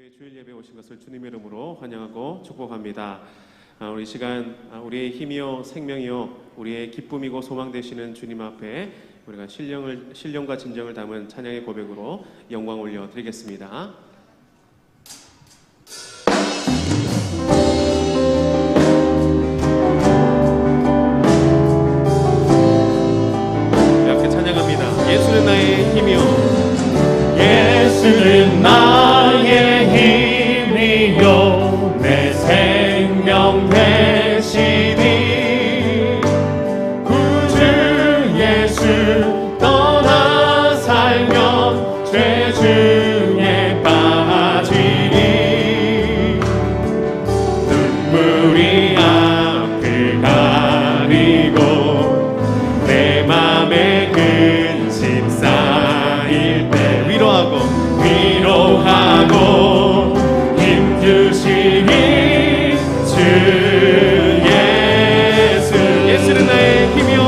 우리 주일 예배에 오신 것을 주님의 이름으로 환영하고 축복합니다. 우리 시간 우리의 힘이요 생명이요 우리의 기쁨이고 소망 되시는 주님 앞에 우리가 신령과 진정을 담은 찬양의 고백으로 영광 올려 드리겠습니다. 이렇게 찬양합니다. 예수는 나의 힘이요 예수는 나의 힘이요 내 생명 되시니 구주 예수 떠나 살면 죄 중에 빠지니 눈물이 앞을 가리고 내 맘에 근심 쌓일 때 위로하고 힘주시니 주 예수 예수는 나의 힘이요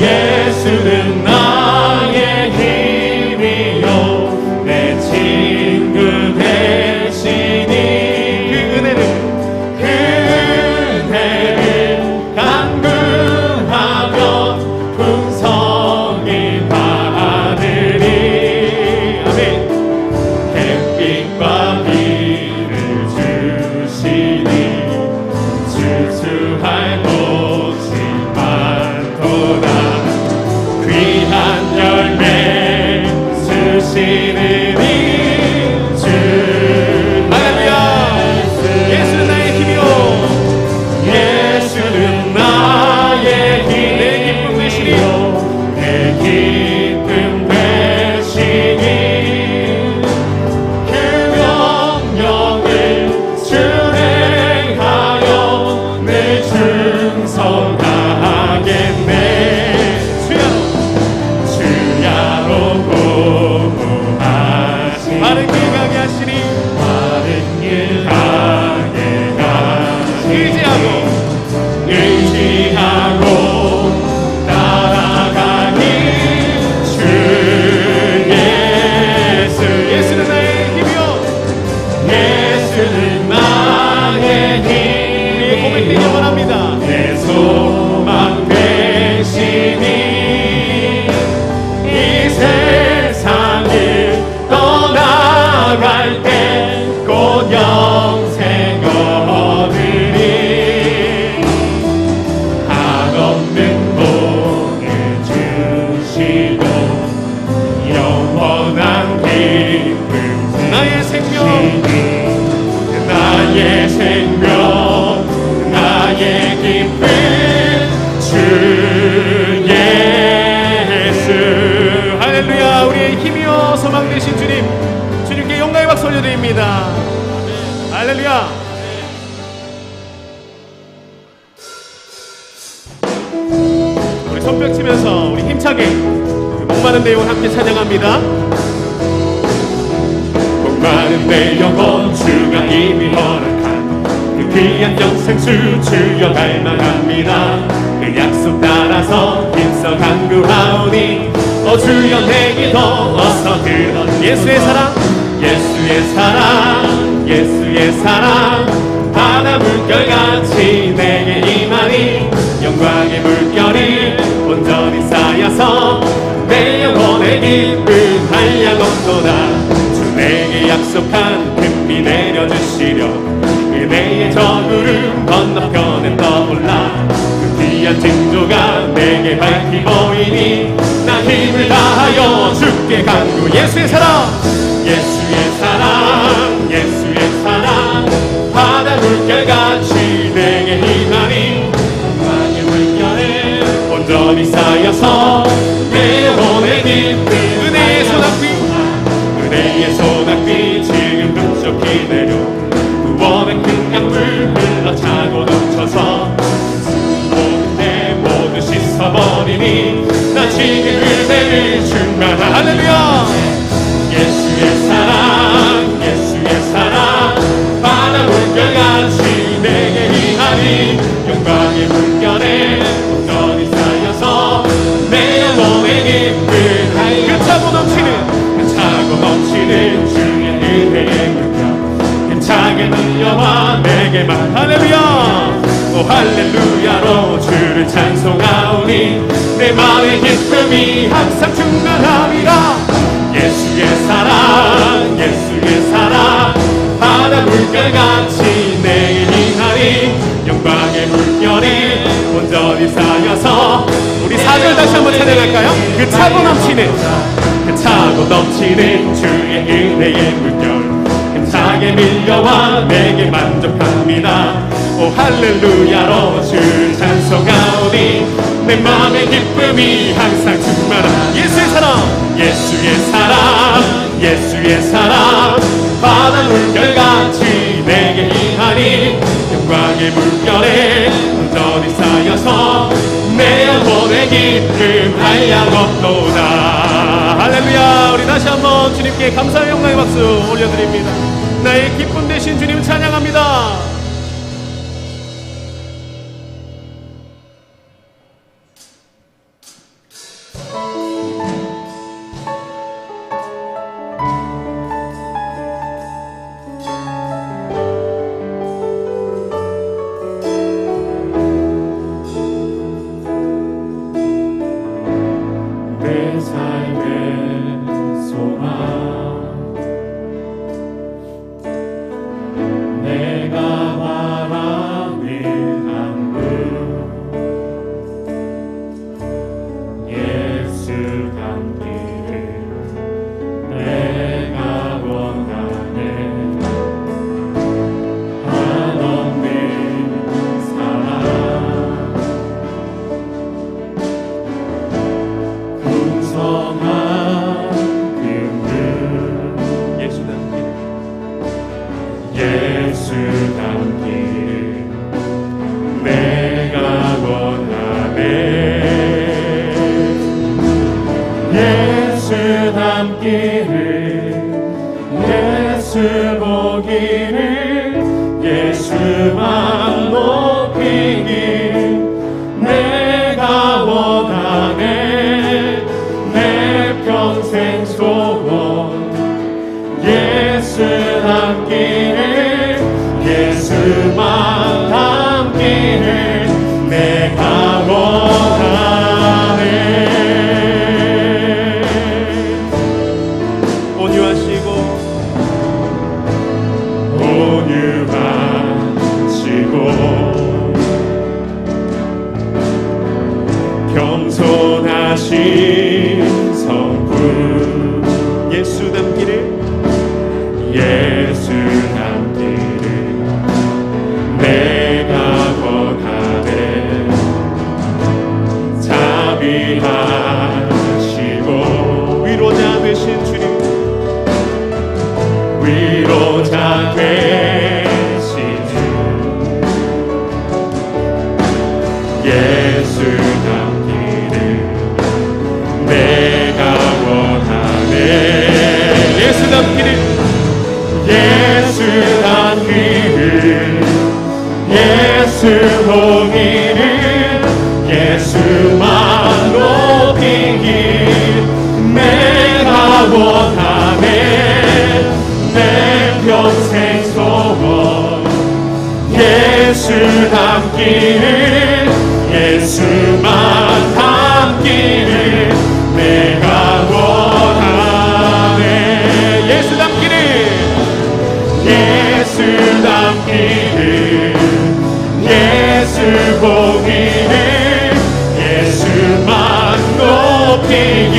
예수는 나의 힘이요 내 친구 되시니 그 은혜를 간구하며 풍성히 받으리 아멘. 햇빛과 비를 주시니 주수할 곳이 많도다 귀한 열매 주시느니 주 할렐루야. 예수는 나의 힘이요 예수는 나의 기쁨 되시니 내 기쁨 되시니 그 명령을 준행하여 늘 충성하겠네 주야로 고하시니 바른 길 가게 하시니 바른 길 가게 가시니 의지하고 따라가니 주 예수 예수는 나의 힘이요 예수는 나의 우리의 고백되기 힘이요 원합니다. 내 소망 되시니 이 세상을 떠나갈 때 곧 영생 얻으리 한없는 복을 주시고 영원한 기쁨 나의 생명 나의 생명 나의 기쁨 주 예수 할렐루야. 우리의 힘이요 소망 되신 주님께 영광의 박수 올려드립니다. 할렐루야. 우리 손뼉 치면서 우리 힘차게 목마른 내용을 함께 찬양합니다. 목마른데 영원 주가 이미 허락한 그 귀한 영생수 주여 갈망합니다 그 약속 따라서 힘써 간구하오니 주여 내게 더 어서 그런 예수의 사랑 예수의 사랑 예수의 사랑 바다 물결같이 내게 임하니 영광의 물결이 온전히 쌓여서 내 영혼의 기쁨 한량없도다 주 내게 약속한 금비 내려주시려 그대의 저구름 건너편에 떠올라 그 귀한 징조가 내게 밝히 보이니 나 힘을 다하여 주께 간구 예수의 사랑 예수의 사랑 예수의 사랑 바다 물결같이 내게 임하니 영광의 물결에 온전히 쌓여서 내 영혼의 기쁨 은혜의 소낙비 은혜의 소낙비 지금 흡족히 내려 구원의 큰 강물 흘러차고 넘쳐서 모든 때 모두 씻어버리니 나 지금 은혜를 충만한 할렐루야. 예수의 사랑 예수의 사랑 바다 물결같이 내게 임하니 영광의 물결에 온전히 쌓여서 내 영혼의 기쁨 그 차고 넘치는 주의 은혜의 물결 밀려와 내게만 할렐루야 오 할렐루야로 주를 찬송하오니 내 마음의 기쁨이 항상 충만함이라 예수의 사랑 예수의 사랑 바다 물결같이 내게 임하니 영광의 물결이 온전히 쌓여서 우리 4절 다시 한번 찬양할까요? 그 차고 넘치는 주의 은혜의 물결 힘차게 밀려와 내게 만족합니다 오 할렐루야로 주를 찬송하오니 내 마음의 기쁨이 항상 충만한 예수의 사랑 예수의 사랑 예수의 사랑 바다 물결같이 내게 임하니 영광의 물결에 온전히 쌓여서 내 영혼의 기쁨 한량없도다 할렐루야 우리 다시 한번 주님께 감사의 영광의 박수 올려드립니다 나의 기쁨 되신 주님 찬양합니다 내 삶의 소망 내가 바라는 한 분 예수 닮기를 내가 원하네 한없는 사랑 풍성한 긍휼 예수 닮기를 내가 원하네 예수 닮기를 예수 보기를 예수만 높이길 내가 원하네 내 평생 소원 예수 닮기를 예수만 닮기를 내가 원하네 온유하시고 겸손하신 성품 예수 닮기를 예수 닮기를 내가 원하네 자비하시고 위로자 되신 주님 위로자 되신 주 예수 닮기를 내가 원하네 예수 닮기를 예수 닮기를 예수 보기를 예수만 높이길 내가 원하네 내 평생 소원 예수 닮기를 예수만 닮기를 내가 원하네 예수 닮기를 예수 닮기를 예수 보기를 예수만 높이길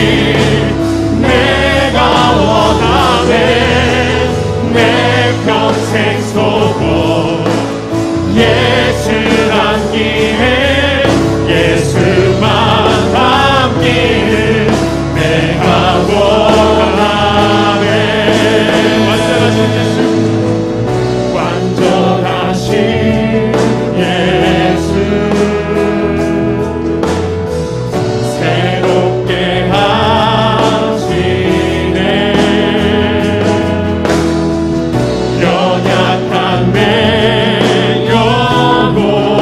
내가 원하네 내 평생 소원 예수 닮기를 예수만 닮기를 내가 원하네 완전하신 예수 완전하신 예수 새롭게 하시네 연약한 내 영혼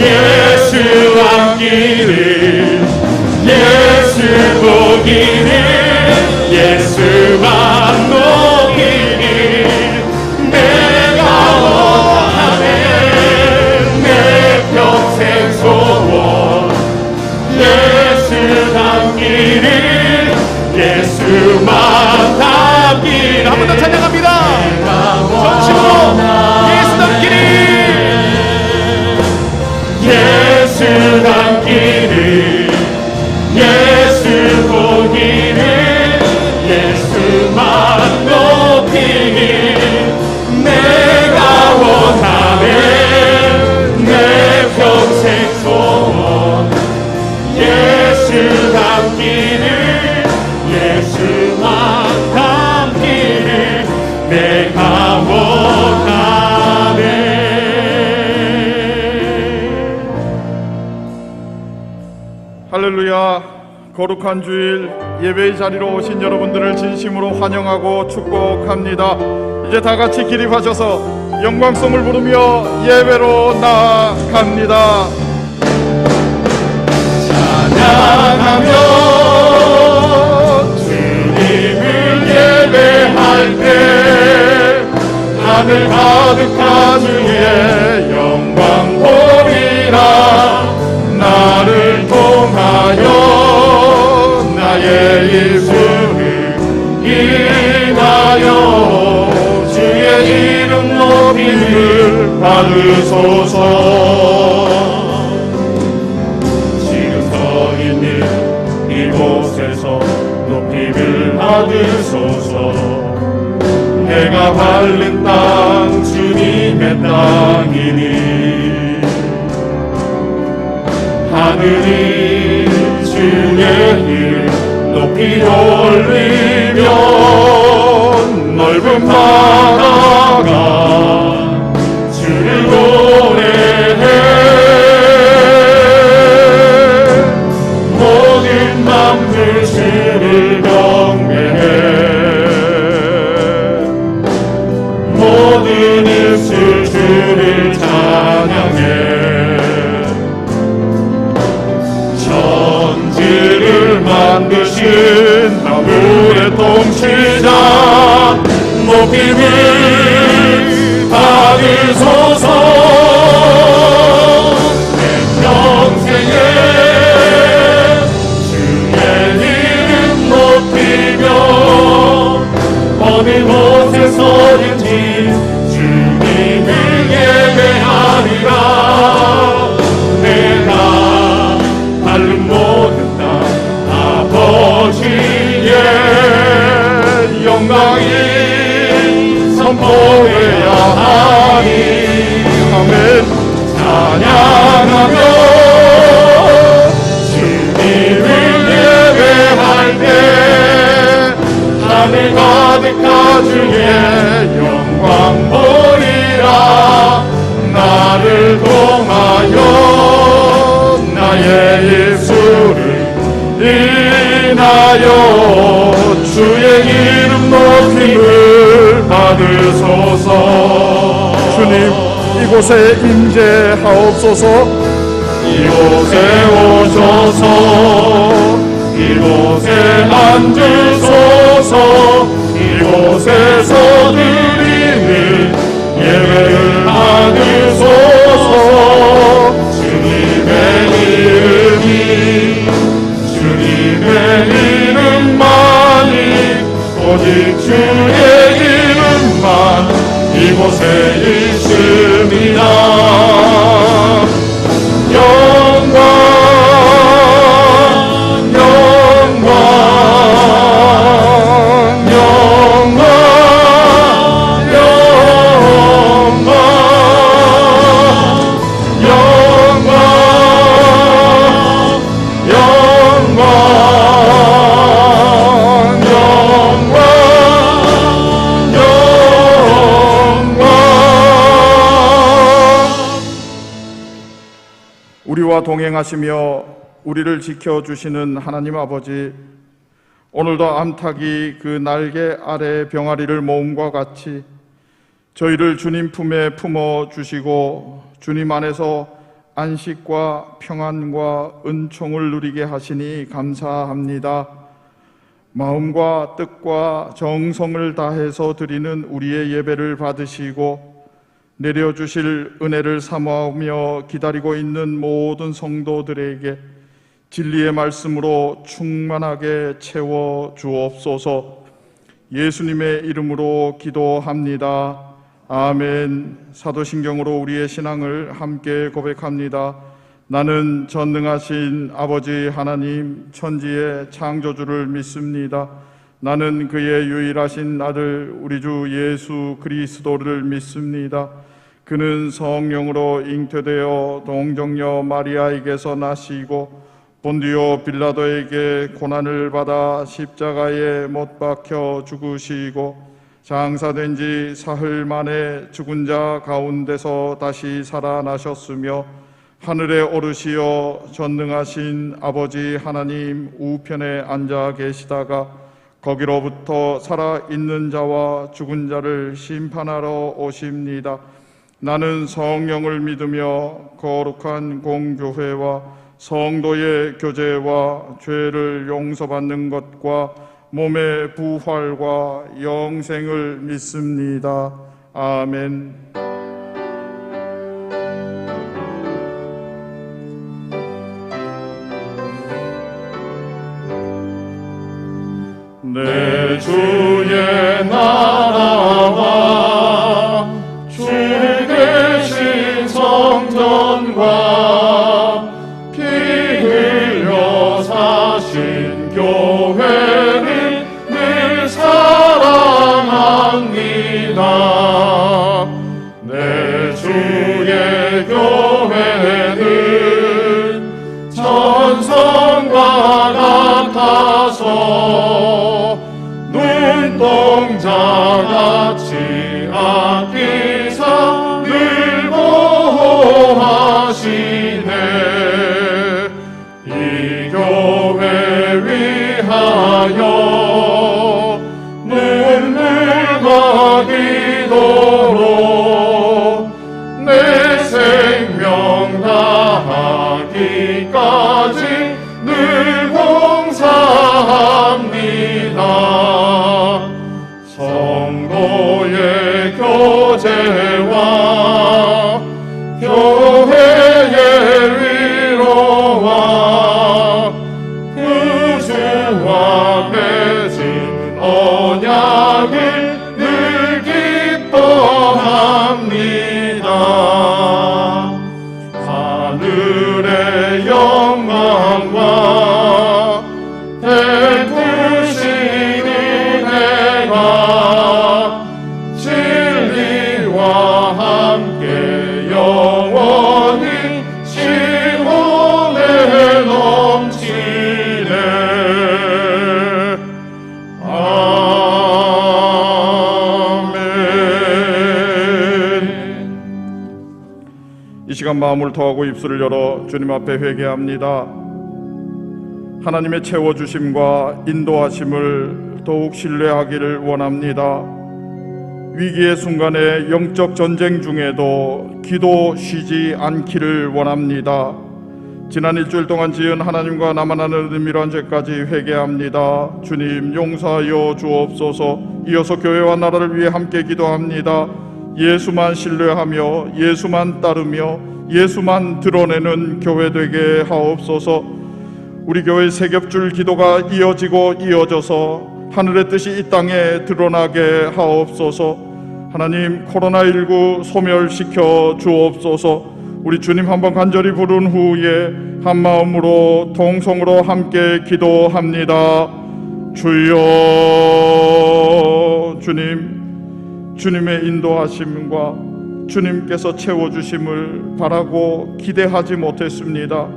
예수 함기를 예수 보기를 예수만 높이길 내가 원하네 내 평생 소원 예수 담기를 예수만 담기를 한 번 더 찬양합니다. 전심으로 예수 담기를 예수 담기를 예수 보기를 예수만 높이길 내가 원하네 내 평생 소원 예수 담기를 예수만 담기를 내가 원하네. 할렐루야. 거룩한 주일 예배의 자리로 오신 여러분들을 진심으로 환영하고 축복합니다. 이제 다 같이 기립하셔서 영광송을 부르며 예배로 나아갑니다. 찬양하며 주님을 예배할 때 하늘 가득한 주의 영광 보리라. 나를 통하여 나의 입술을 인하여 주의 이름 높임을 받으소서. 지금 서 있는 이곳에서 높임을 받으소서. 내가 밟는 땅 주님의 땅이니 하늘이 주의 길 높이 올리며 넓은 바다가 주를 노래해. 모든 맘들 주를 경배해. 모든 입술 주를 찬양해. 천지를 만드신 나무의 통치자 높임을 받으소서. 내 평생에 주의 이름 높이며 어느 곳에서든지 주님을 예배하리라. 내가 밟는 모든 땅 아버지의 영광이 선포해야 하니 아멘. 찬양하며 주님을 예배할 때 하늘 가득한 주의 영광 보리라. 나를 통하여 나의 입술을 인하여 주의 이름 높임을 받으소서. 주님 이곳에 임재하옵소서. 이곳에 오셔서 이곳에 앉으소서. 이곳에서 드리는 예배를 받으소서. 주님의 이름이 주님의 이름만이 오직 주의 이름만 이곳에 있습니다. 영광 영광 영광 우리와 동행하시며 우리를 지켜주시는 하나님 아버지, 오늘도 암탉이 그 날개 아래 병아리를 모음과 같이 저희를 주님 품에 품어주시고 주님 안에서 안식과 평안과 은총을 누리게 하시니 감사합니다. 마음과 뜻과 정성을 다해서 드리는 우리의 예배를 받으시고 내려주실 은혜를 사모하며 기다리고 있는 모든 성도들에게 진리의 말씀으로 충만하게 채워 주옵소서. 예수님의 이름으로 기도합니다. 아멘. 사도신경으로 우리의 신앙을 함께 고백합니다. 나는 전능하신 아버지 하나님 천지의 창조주를 믿습니다. 나는 그의 유일하신 아들 우리 주 예수 그리스도를 믿습니다. 그는 성령으로 잉태되어 동정녀 마리아에게서 나시고 본디오 빌라도에게 고난을 받아 십자가에 못 박혀 죽으시고 장사된 지 사흘 만에 죽은 자 가운데서 다시 살아나셨으며 하늘에 오르시어 전능하신 아버지 하나님 우편에 앉아 계시다가 거기로부터 살아있는 자와 죽은 자를 심판하러 오십니다. 나는 성령을 믿으며 거룩한 공교회와 성도의 교제와 죄를 용서받는 것과 몸의 부활과 영생을 믿습니다. 아멘. 내 주의 나라와 주 계신 성전과 피 흘려 사신 교회를 늘 사랑합니다. 내 주의 교회는 천성과 같아서 눈동자같이 아끼사 늘 보호하시네. 이 교회 위하여 눈물과 기도로 내 생명 다하기까지 늘 봉사합니다. 성도의 교제와 교회의 위로와 구주와 맺은 언약을 늘 기뻐합니다. 하늘의 영광과 베푸신 은혜가 진리와 함께 영원히 시온에 넘치네. 아멘. 이 시간 마음을 토하고 입술을 열어 주님 앞에 회개합니다. 하나님의 채워주심과 인도하심을 더욱 신뢰하기를 원합니다. 위기의 순간에 영적 전쟁 중에도 기도 쉬지 않기를 원합니다. 지난 일주일 동안 지은 하나님과 나만 아는 은밀한 죄까지 회개합니다. 주님 용서하여 주옵소서. 이어서 교회와 나라를 위해 함께 기도합니다. 예수만 신뢰하며 예수만 따르며 예수만 드러내는 교회 되게 하옵소서. 우리 교회 세겹줄 기도가 이어지고 이어져서 하늘의 뜻이 이 땅에 드러나게 하옵소서. 하나님 코로나19 소멸시켜 주옵소서. 우리 주님 한번 간절히 부른 후에 한마음으로 통성으로 함께 기도합니다. 주여. 주님의 인도하심과 주님께서 채워주심을 바라고 기대하지 못했습니다.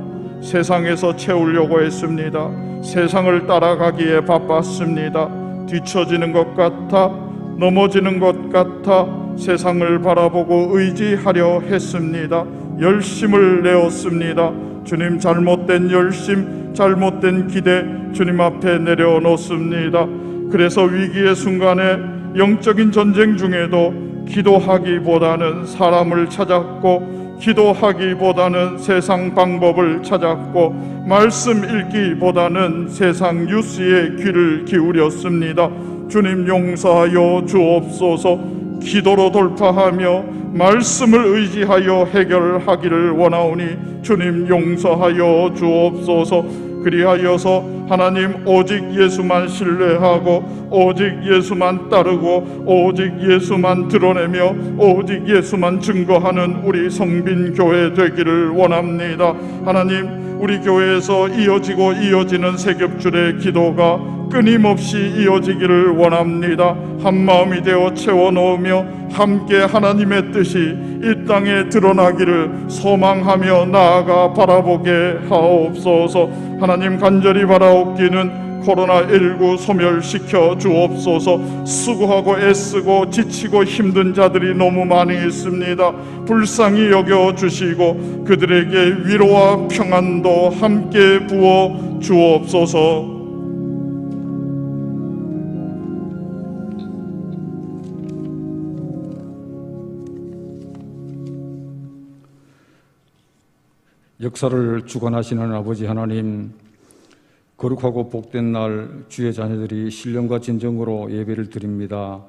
세상에서 채우려고 했습니다. 세상을 따라가기에 바빴습니다. 뒤처지는 것 같아, 넘어지는 것 같아 세상을 바라보고 의지하려 했습니다. 열심을 내었습니다. 주님 잘못된 열심, 잘못된 기대 주님 앞에 내려놓습니다. 그래서 위기의 순간에 영적인 전쟁 중에도 기도하기보다는 사람을 찾았고 기도하기보다는 세상 방법을 찾았고 말씀 읽기보다는 세상 뉴스에 귀를 기울였습니다. 주님 용서하여 주옵소서. 기도로 돌파하며 말씀을 의지하여 해결하기를 원하오니 주님 용서하여 주옵소서. 그리하여서 하나님 오직 예수만 신뢰하고 오직 예수만 따르고 오직 예수만 드러내며 오직 예수만 증거하는 우리 성빈교회 되기를 원합니다. 하나님, 우리 교회에서 이어지고 이어지는 세겹줄의 기도가 끊임없이 이어지기를 원합니다. 한마음이 되어 채워넣으며 함께 하나님의 뜻이 이 땅에 드러나기를 소망하며 나아가 바라보게 하옵소서. 하나님, 간절히 바라옵기는 코로나19 소멸시켜 주옵소서. 수고하고 애쓰고 지치고 힘든 자들이 너무 많이 있습니다. 불쌍히 여겨주시고 그들에게 위로와 평안도 함께 부어 주옵소서. 역사를 주관하시는 아버지 하나님, 거룩하고 복된 날 주의 자녀들이 신령과 진정으로 예배를 드립니다.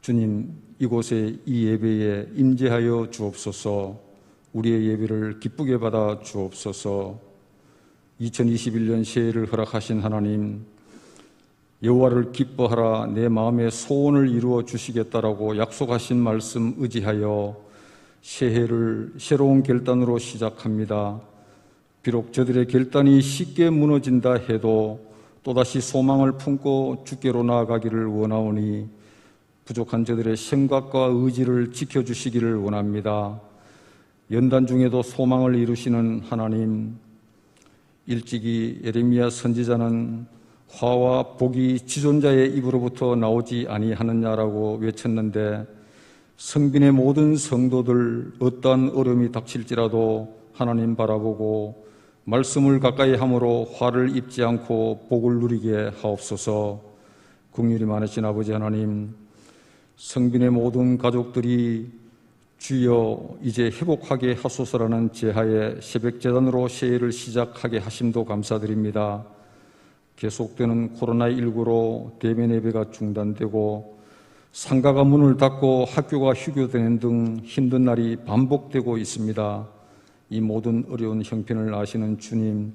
주님, 이곳에 이 예배에 임재하여 주옵소서. 우리의 예배를 기쁘게 받아 주옵소서. 2021년 새해를 허락하신 하나님, 여호와를 기뻐하라 내 마음의 소원을 이루어 주시겠다라고 약속하신 말씀 의지하여 새해를 새로운 결단으로 시작합니다. 비록 저들의 결단이 쉽게 무너진다 해도 또다시 소망을 품고 주께로 나아가기를 원하오니 부족한 저들의 생각과 의지를 지켜주시기를 원합니다. 연단 중에도 소망을 이루시는 하나님, 일찍이 예레미야 선지자는 화와 복이 지존자의 입으로부터 나오지 아니하느냐라고 외쳤는데, 성빈의 모든 성도들 어떠한 어려움이 닥칠지라도 하나님 바라보고 말씀을 가까이 함으로 화를 입지 않고 복을 누리게 하옵소서. 긍휼이 많으신 아버지 하나님, 성빈의 모든 가족들이 주여 이제 회복하게 하소서라는 제하에 새벽재단으로 새해를 시작하게 하심도 감사드립니다. 계속되는 코로나19로 대면 예배가 중단되고 상가가 문을 닫고 학교가 휴교되는 등 힘든 날이 반복되고 있습니다. 이 모든 어려운 형편을 아시는 주님,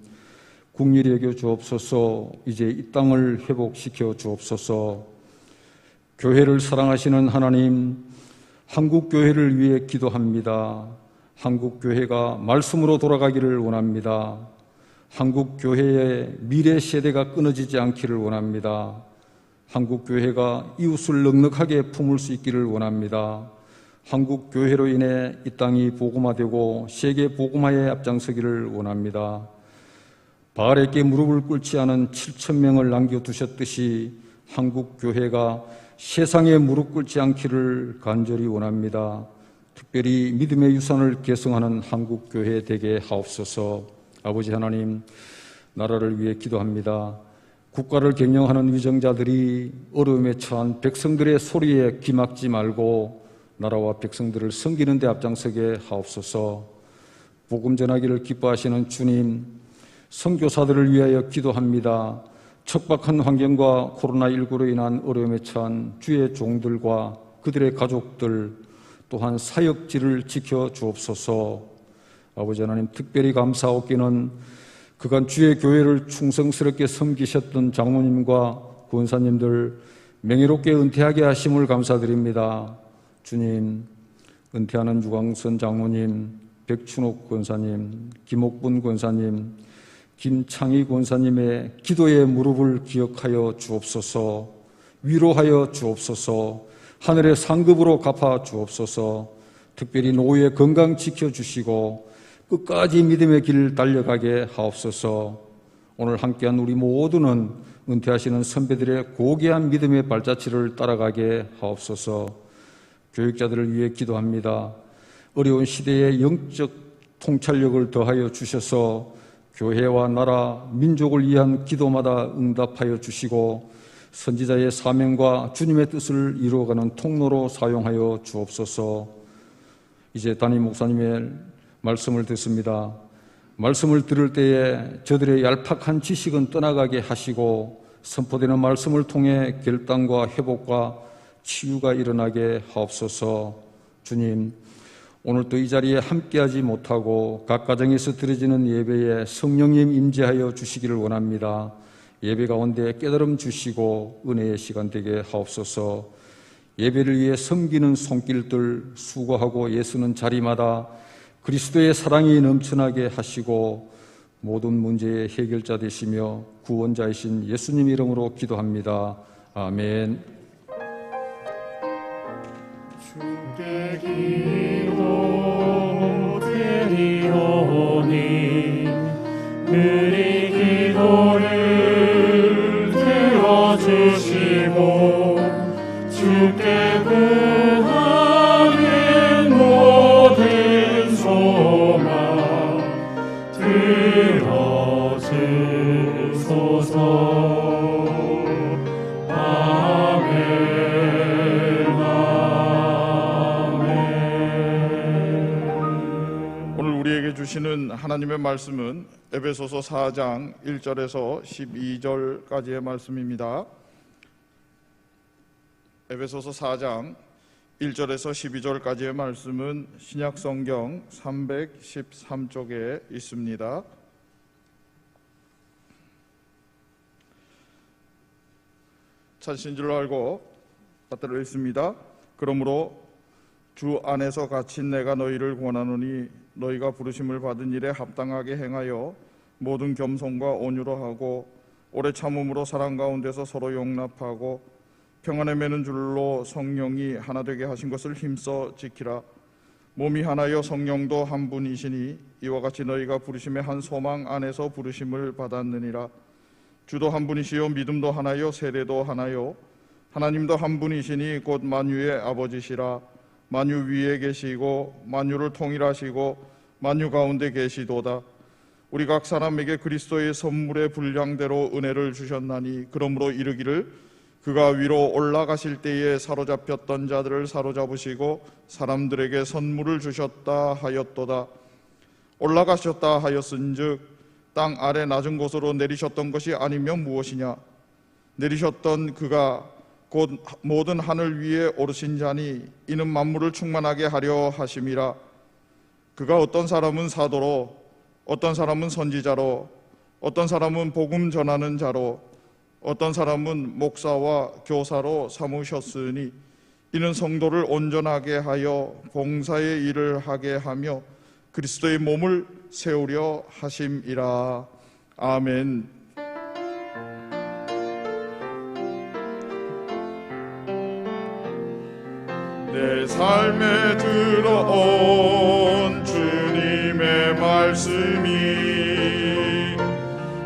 긍휼히 여겨 주옵소서. 이제 이 땅을 회복시켜 주옵소서. 교회를 사랑하시는 하나님, 한국교회를 위해 기도합니다. 한국교회가 말씀으로 돌아가기를 원합니다. 한국교회의 미래 세대가 끊어지지 않기를 원합니다. 한국교회가 이웃을 넉넉하게 품을 수 있기를 원합니다. 한국교회로 인해 이 땅이 복음화되고 세계 복음화에 앞장서기를 원합니다. 바알에게 무릎을 꿇지 않은 7,000명을 남겨두셨듯이 한국교회가 세상에 무릎 꿇지 않기를 간절히 원합니다. 특별히 믿음의 유산을 계승하는 한국교회 되게 하옵소서. 아버지 하나님, 나라를 위해 기도합니다. 국가를 경영하는 위정자들이 어려움에 처한 백성들의 소리에 귀막지 말고 나라와 백성들을 섬기는 데 앞장서게 하옵소서. 복음 전하기를 기뻐하시는 주님, 선교사들을 위하여 기도합니다. 척박한 환경과 코로나19로 인한 어려움에 처한 주의 종들과 그들의 가족들, 또한 사역지를 지켜 주옵소서. 아버지 하나님, 특별히 감사하옵기는 그간 주의 교회를 충성스럽게 섬기셨던 장로님과 권사님들 명예롭게 은퇴하게 하심을 감사드립니다. 주님, 은퇴하는 유광선 장로님, 백춘옥 권사님, 김옥분 권사님, 김창희 권사님의 기도의 무릎을 기억하여 주옵소서. 위로하여 주옵소서. 하늘의 상급으로 갚아 주옵소서. 특별히 노후의 건강 지켜주시고 끝까지 믿음의 길 달려가게 하옵소서. 오늘 함께한 우리 모두는 은퇴하시는 선배들의 고귀한 믿음의 발자취를 따라가게 하옵소서. 교육자들을 위해 기도합니다. 어려운 시대에 영적 통찰력을 더하여 주셔서 교회와 나라, 민족을 위한 기도마다 응답하여 주시고 선지자의 사명과 주님의 뜻을 이루어가는 통로로 사용하여 주옵소서. 이제 담임 목사님의 말씀을 듣습니다. 말씀을 들을 때에 저들의 얄팍한 지식은 떠나가게 하시고 선포되는 말씀을 통해 결단과 회복과 치유가 일어나게 하옵소서. 주님, 오늘도 이 자리에 함께하지 못하고 각 가정에서 드려지는 예배에 성령님 임재하여 주시기를 원합니다. 예배 가운데 깨달음 주시고 은혜의 시간 되게 하옵소서. 예배를 위해 섬기는 손길들, 수고하고 애쓰는 자리마다 그리스도의 사랑이 넘쳐나게 하시고 모든 문제의 해결자 되시며 구원자이신 예수님 이름으로 기도합니다. 아멘. 주께 기도드리오니 우리 기도를 들어주시고 주께 구하는 모든 소망 들어주소서. 아멘. 아멘. 오늘 우리에게 주시는 하나님의 말씀은 에베소서 4장 1절에서 12절까지의 말씀입니다. 에베소서 4장 1절에서 12절까지의 말씀은 신약성경 313쪽에 있습니다. 찾으신 줄 알고 받들어 있습니다. 그러므로 주 안에서 갇힌 내가 너희를 권하노니 너희가 부르심을 받은 일에 합당하게 행하여 모든 겸손과 온유로 하고 오래 참음으로 사랑 가운데서 서로 용납하고 평안에 매는 줄로 성령이 하나 되게 하신 것을 힘써 지키라. 몸이 하나여 성령도 한 분이시니 이와 같이 너희가 부르심의 한 소망 안에서 부르심을 받았느니라. 주도 한 분이시요 믿음도 하나요 세례도 하나요 하나님도 한 분이시니 곧 만유의 아버지시라. 만유 위에 계시고 만유를 통일하시고 만유 가운데 계시도다. 우리 각 사람에게 그리스도의 선물의 분량대로 은혜를 주셨나니 그러므로 이르기를 그가 위로 올라가실 때에 사로잡혔던 자들을 사로잡으시고 사람들에게 선물을 주셨다 하였도다. 올라가셨다 하였은즉 땅 아래 낮은 곳으로 내리셨던 것이 아니면 무엇이냐. 내리셨던 그가 곧 모든 하늘 위에 오르신 자니 이는 만물을 충만하게 하려 하심이라. 그가 어떤 사람은 사도로 어떤 사람은 선지자로 어떤 사람은 복음 전하는 자로 어떤 사람은 목사와 교사로 삼으셨으니 이는 성도를 온전하게 하여 봉사의 일을 하게 하며 그리스도의 몸을 세우려 하심이라. 아멘. 내 삶에 들어온 주님의 말씀이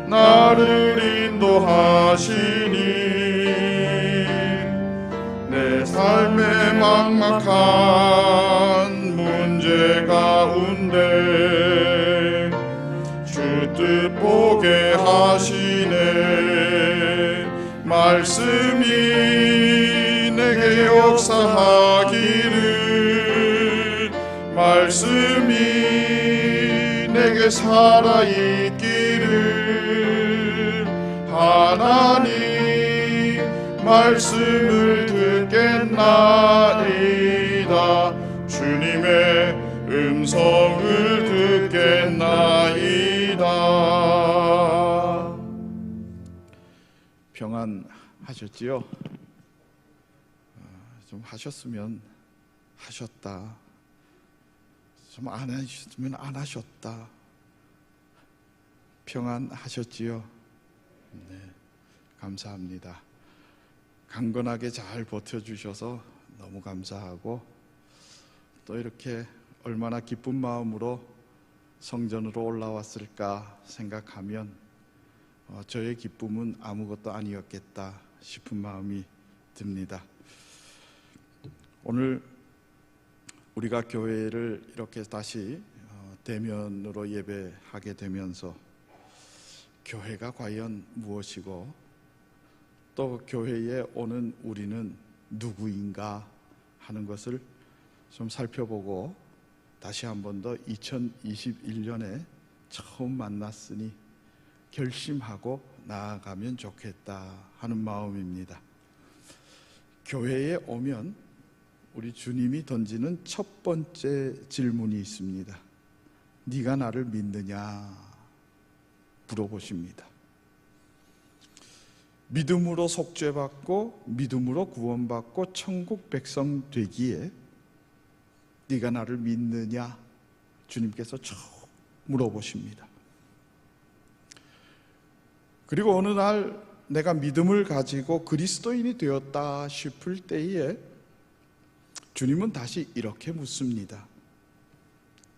나를 인도하시니 내 삶의 막막한 문제 가운데 주 뜻 보게 하시네. 말씀이 내게 역사하기를 말씀이 내게 살아있기를 하나님 말씀을 듣겠나이다. 주님의 음성을 듣겠나이다. 평안하셨지요? 좀 하셨으면 하셨다. 좀 안 하셨으면 안 하셨다. 평안하셨지요? 네, 감사합니다. 강건하게 잘 버텨주셔서 너무 감사하고 또 이렇게 얼마나 기쁜 마음으로 성전으로 올라왔을까 생각하면 저의 기쁨은 아무것도 아니었겠다 싶은 마음이 듭니다. 오늘 우리가 교회를 이렇게 다시 대면으로 예배하게 되면서 교회가 과연 무엇이고 또 교회에 오는 우리는 누구인가 하는 것을 좀 살펴보고 다시 한 번 더 2021년에 처음 만났으니 결심하고 나아가면 좋겠다 하는 마음입니다. 교회에 오면 우리 주님이 던지는 첫 번째 질문이 있습니다. 네가 나를 믿느냐 물어보십니다. 믿음으로 속죄받고 믿음으로 구원받고 천국 백성 되기에 네가 나를 믿느냐 주님께서 쭉 물어보십니다. 그리고 어느 날 내가 믿음을 가지고 그리스도인이 되었다 싶을 때에 주님은 다시 이렇게 묻습니다.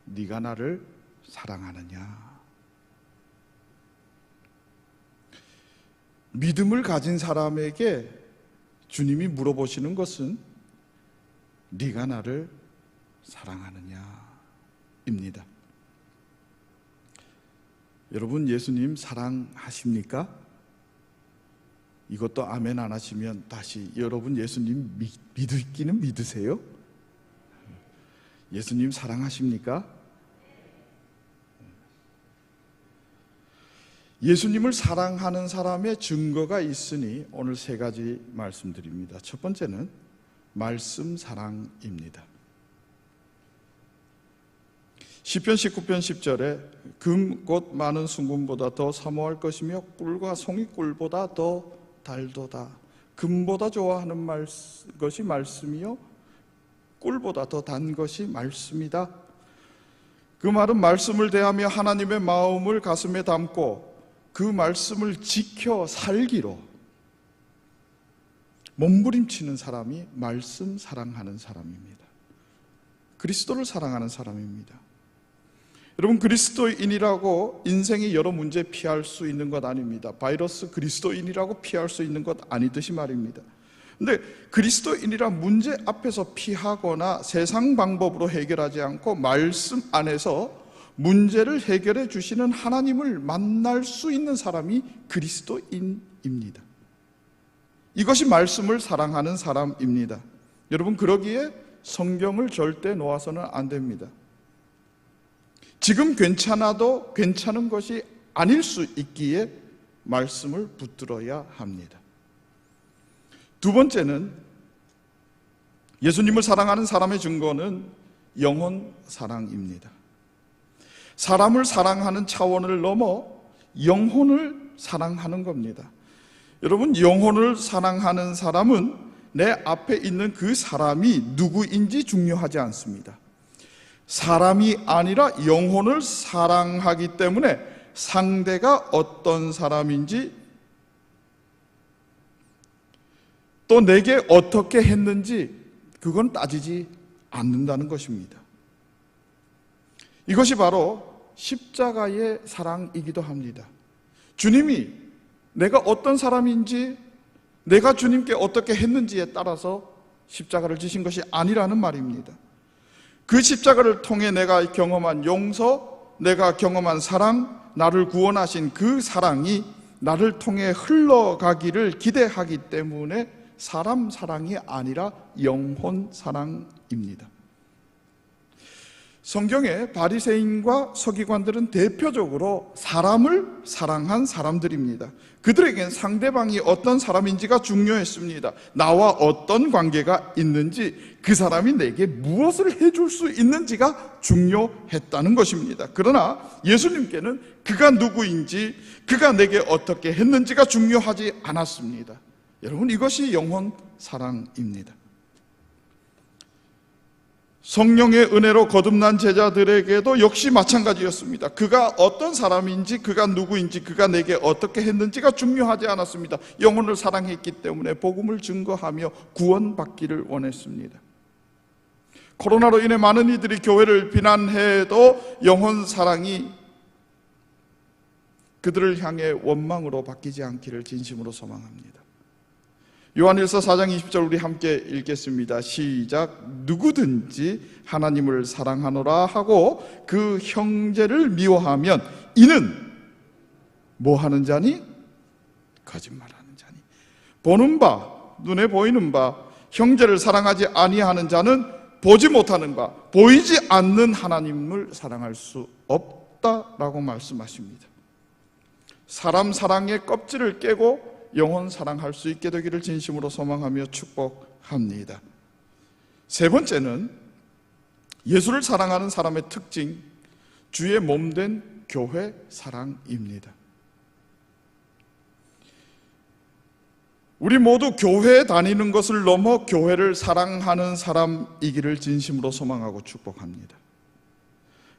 네가 나를 사랑하느냐? 믿음을 가진 사람에게 주님이 물어보시는 것은 네가 나를 사랑하느냐입니다. 여러분, 예수님 사랑하십니까? 이것도 아멘 안 하시면 다시 여러분 예수님 믿기는 믿으세요? 예수님 사랑하십니까? 예수님을 사랑하는 사람의 증거가 있으니 오늘 세 가지 말씀드립니다. 첫 번째는 말씀 사랑입니다. 시편 19편 10절에 금 곧 많은 순금보다 더 사모할 것이며 꿀과 송이꿀보다 더 달도다. 금보다 좋아하는 것이 말씀이요 꿀보다 더 단 것이 말씀이다. 그 말은 말씀을 대하며 하나님의 마음을 가슴에 담고 그 말씀을 지켜 살기로 몸부림치는 사람이 말씀 사랑하는 사람입니다. 그리스도를 사랑하는 사람입니다. 여러분, 그리스도인이라고 인생의 여러 문제 피할 수 있는 것 아닙니다. 바이러스 그리스도인이라고 피할 수 있는 것 아니듯이 말입니다. 근데 그리스도인이라 문제 앞에서 피하거나 세상 방법으로 해결하지 않고 말씀 안에서 문제를 해결해 주시는 하나님을 만날 수 있는 사람이 그리스도인입니다. 이것이 말씀을 사랑하는 사람입니다. 여러분, 그러기에 성경을 절대 놓아서는 안 됩니다. 지금 괜찮아도 괜찮은 것이 아닐 수 있기에 말씀을 붙들어야 합니다. 두 번째는 예수님을 사랑하는 사람의 증거는 영혼 사랑입니다. 사람을 사랑하는 차원을 넘어 영혼을 사랑하는 겁니다. 여러분, 영혼을 사랑하는 사람은 내 앞에 있는 그 사람이 누구인지 중요하지 않습니다. 사람이 아니라 영혼을 사랑하기 때문에 상대가 어떤 사람인지 또 내게 어떻게 했는지 그건 따지지 않는다는 것입니다. 이것이 바로 십자가의 사랑이기도 합니다. 주님이 내가 어떤 사람인지 내가 주님께 어떻게 했는지에 따라서 십자가를 지신 것이 아니라는 말입니다. 그 십자가를 통해 내가 경험한 용서, 내가 경험한 사랑, 나를 구원하신 그 사랑이 나를 통해 흘러가기를 기대하기 때문에 사람 사랑이 아니라 영혼 사랑입니다. 성경의 바리새인과 서기관들은 대표적으로 사람을 사랑한 사람들입니다. 그들에겐 상대방이 어떤 사람인지가 중요했습니다. 나와 어떤 관계가 있는지, 그 사람이 내게 무엇을 해줄 수 있는지가 중요했다는 것입니다. 그러나 예수님께는 그가 누구인지, 그가 내게 어떻게 했는지가 중요하지 않았습니다. 여러분, 이것이 영혼 사랑입니다. 성령의 은혜로 거듭난 제자들에게도 역시 마찬가지였습니다. 그가 어떤 사람인지, 그가 누구인지, 그가 내게 어떻게 했는지가 중요하지 않았습니다. 영혼을 사랑했기 때문에 복음을 증거하며 구원받기를 원했습니다. 코로나로 인해 많은 이들이 교회를 비난해도 영혼 사랑이 그들을 향해 원망으로 바뀌지 않기를 진심으로 소망합니다. 요한일서 4장 20절 우리 함께 읽겠습니다. 시작. 누구든지 하나님을 사랑하노라 하고 그 형제를 미워하면 이는 뭐 하는 자니? 거짓말하는 자니. 보는 바, 눈에 보이는 바 형제를 사랑하지 아니하는 자는 보지 못하는 바, 보이지 않는 하나님을 사랑할 수 없다라고 말씀하십니다. 사람 사랑의 껍질을 깨고 영혼 사랑할 수 있게 되기를 진심으로 소망하며 축복합니다. 세 번째는 예수를 사랑하는 사람의 특징, 주의 몸된 교회 사랑입니다. 우리 모두 교회에 다니는 것을 넘어 교회를 사랑하는 사람이기를 진심으로 소망하고 축복합니다.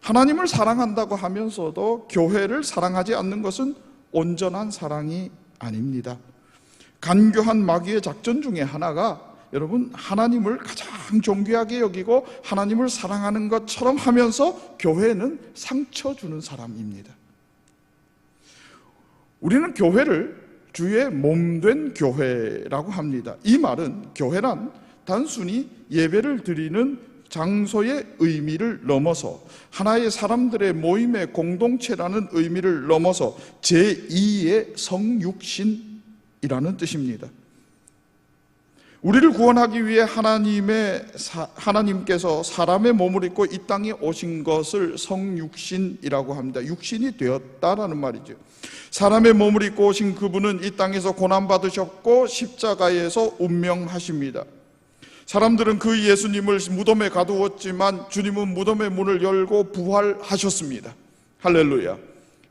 하나님을 사랑한다고 하면서도 교회를 사랑하지 않는 것은 온전한 사랑이 아닙니다. 간교한 마귀의 작전 중에 하나가 여러분, 하나님을 가장 존귀하게 여기고 하나님을 사랑하는 것처럼 하면서 교회는 상처 주는 사람입니다. 우리는 교회를 주의 몸된 교회라고 합니다. 이 말은 교회란 단순히 예배를 드리는 장소의 의미를 넘어서 하나의 사람들의 모임의 공동체라는 의미를 넘어서 제2의 성육신이라는 뜻입니다. 우리를 구원하기 위해 하나님께서 사람의 몸을 입고 이 땅에 오신 것을 성육신이라고 합니다. 육신이 되었다라는 말이죠. 사람의 몸을 입고 오신 그분은 이 땅에서 고난받으셨고 십자가에서 운명하십니다. 사람들은 그 예수님을 무덤에 가두었지만 주님은 무덤의 문을 열고 부활하셨습니다. 할렐루야.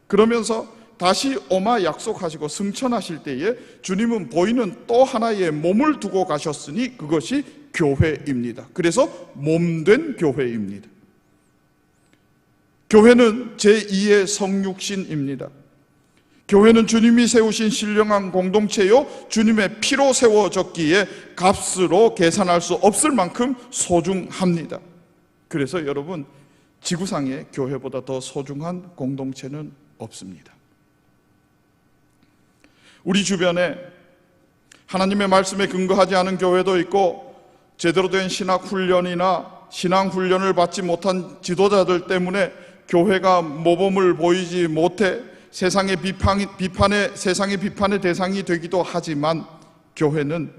그러면서 다시 오마 약속하시고 승천하실 때에 주님은 보이는 또 하나의 몸을 두고 가셨으니 그것이 교회입니다. 그래서 몸된 교회입니다. 교회는 제2의 성육신입니다. 교회는 주님이 세우신 신령한 공동체요, 주님의 피로 세워졌기에 값으로 계산할 수 없을 만큼 소중합니다. 그래서 여러분, 지구상에 교회보다 더 소중한 공동체는 없습니다. 우리 주변에 하나님의 말씀에 근거하지 않은 교회도 있고, 제대로 된 신학훈련이나 신앙훈련을 받지 못한 지도자들 때문에 교회가 모범을 보이지 못해 세상의 비판의 대상이 되기도 하지만, 교회는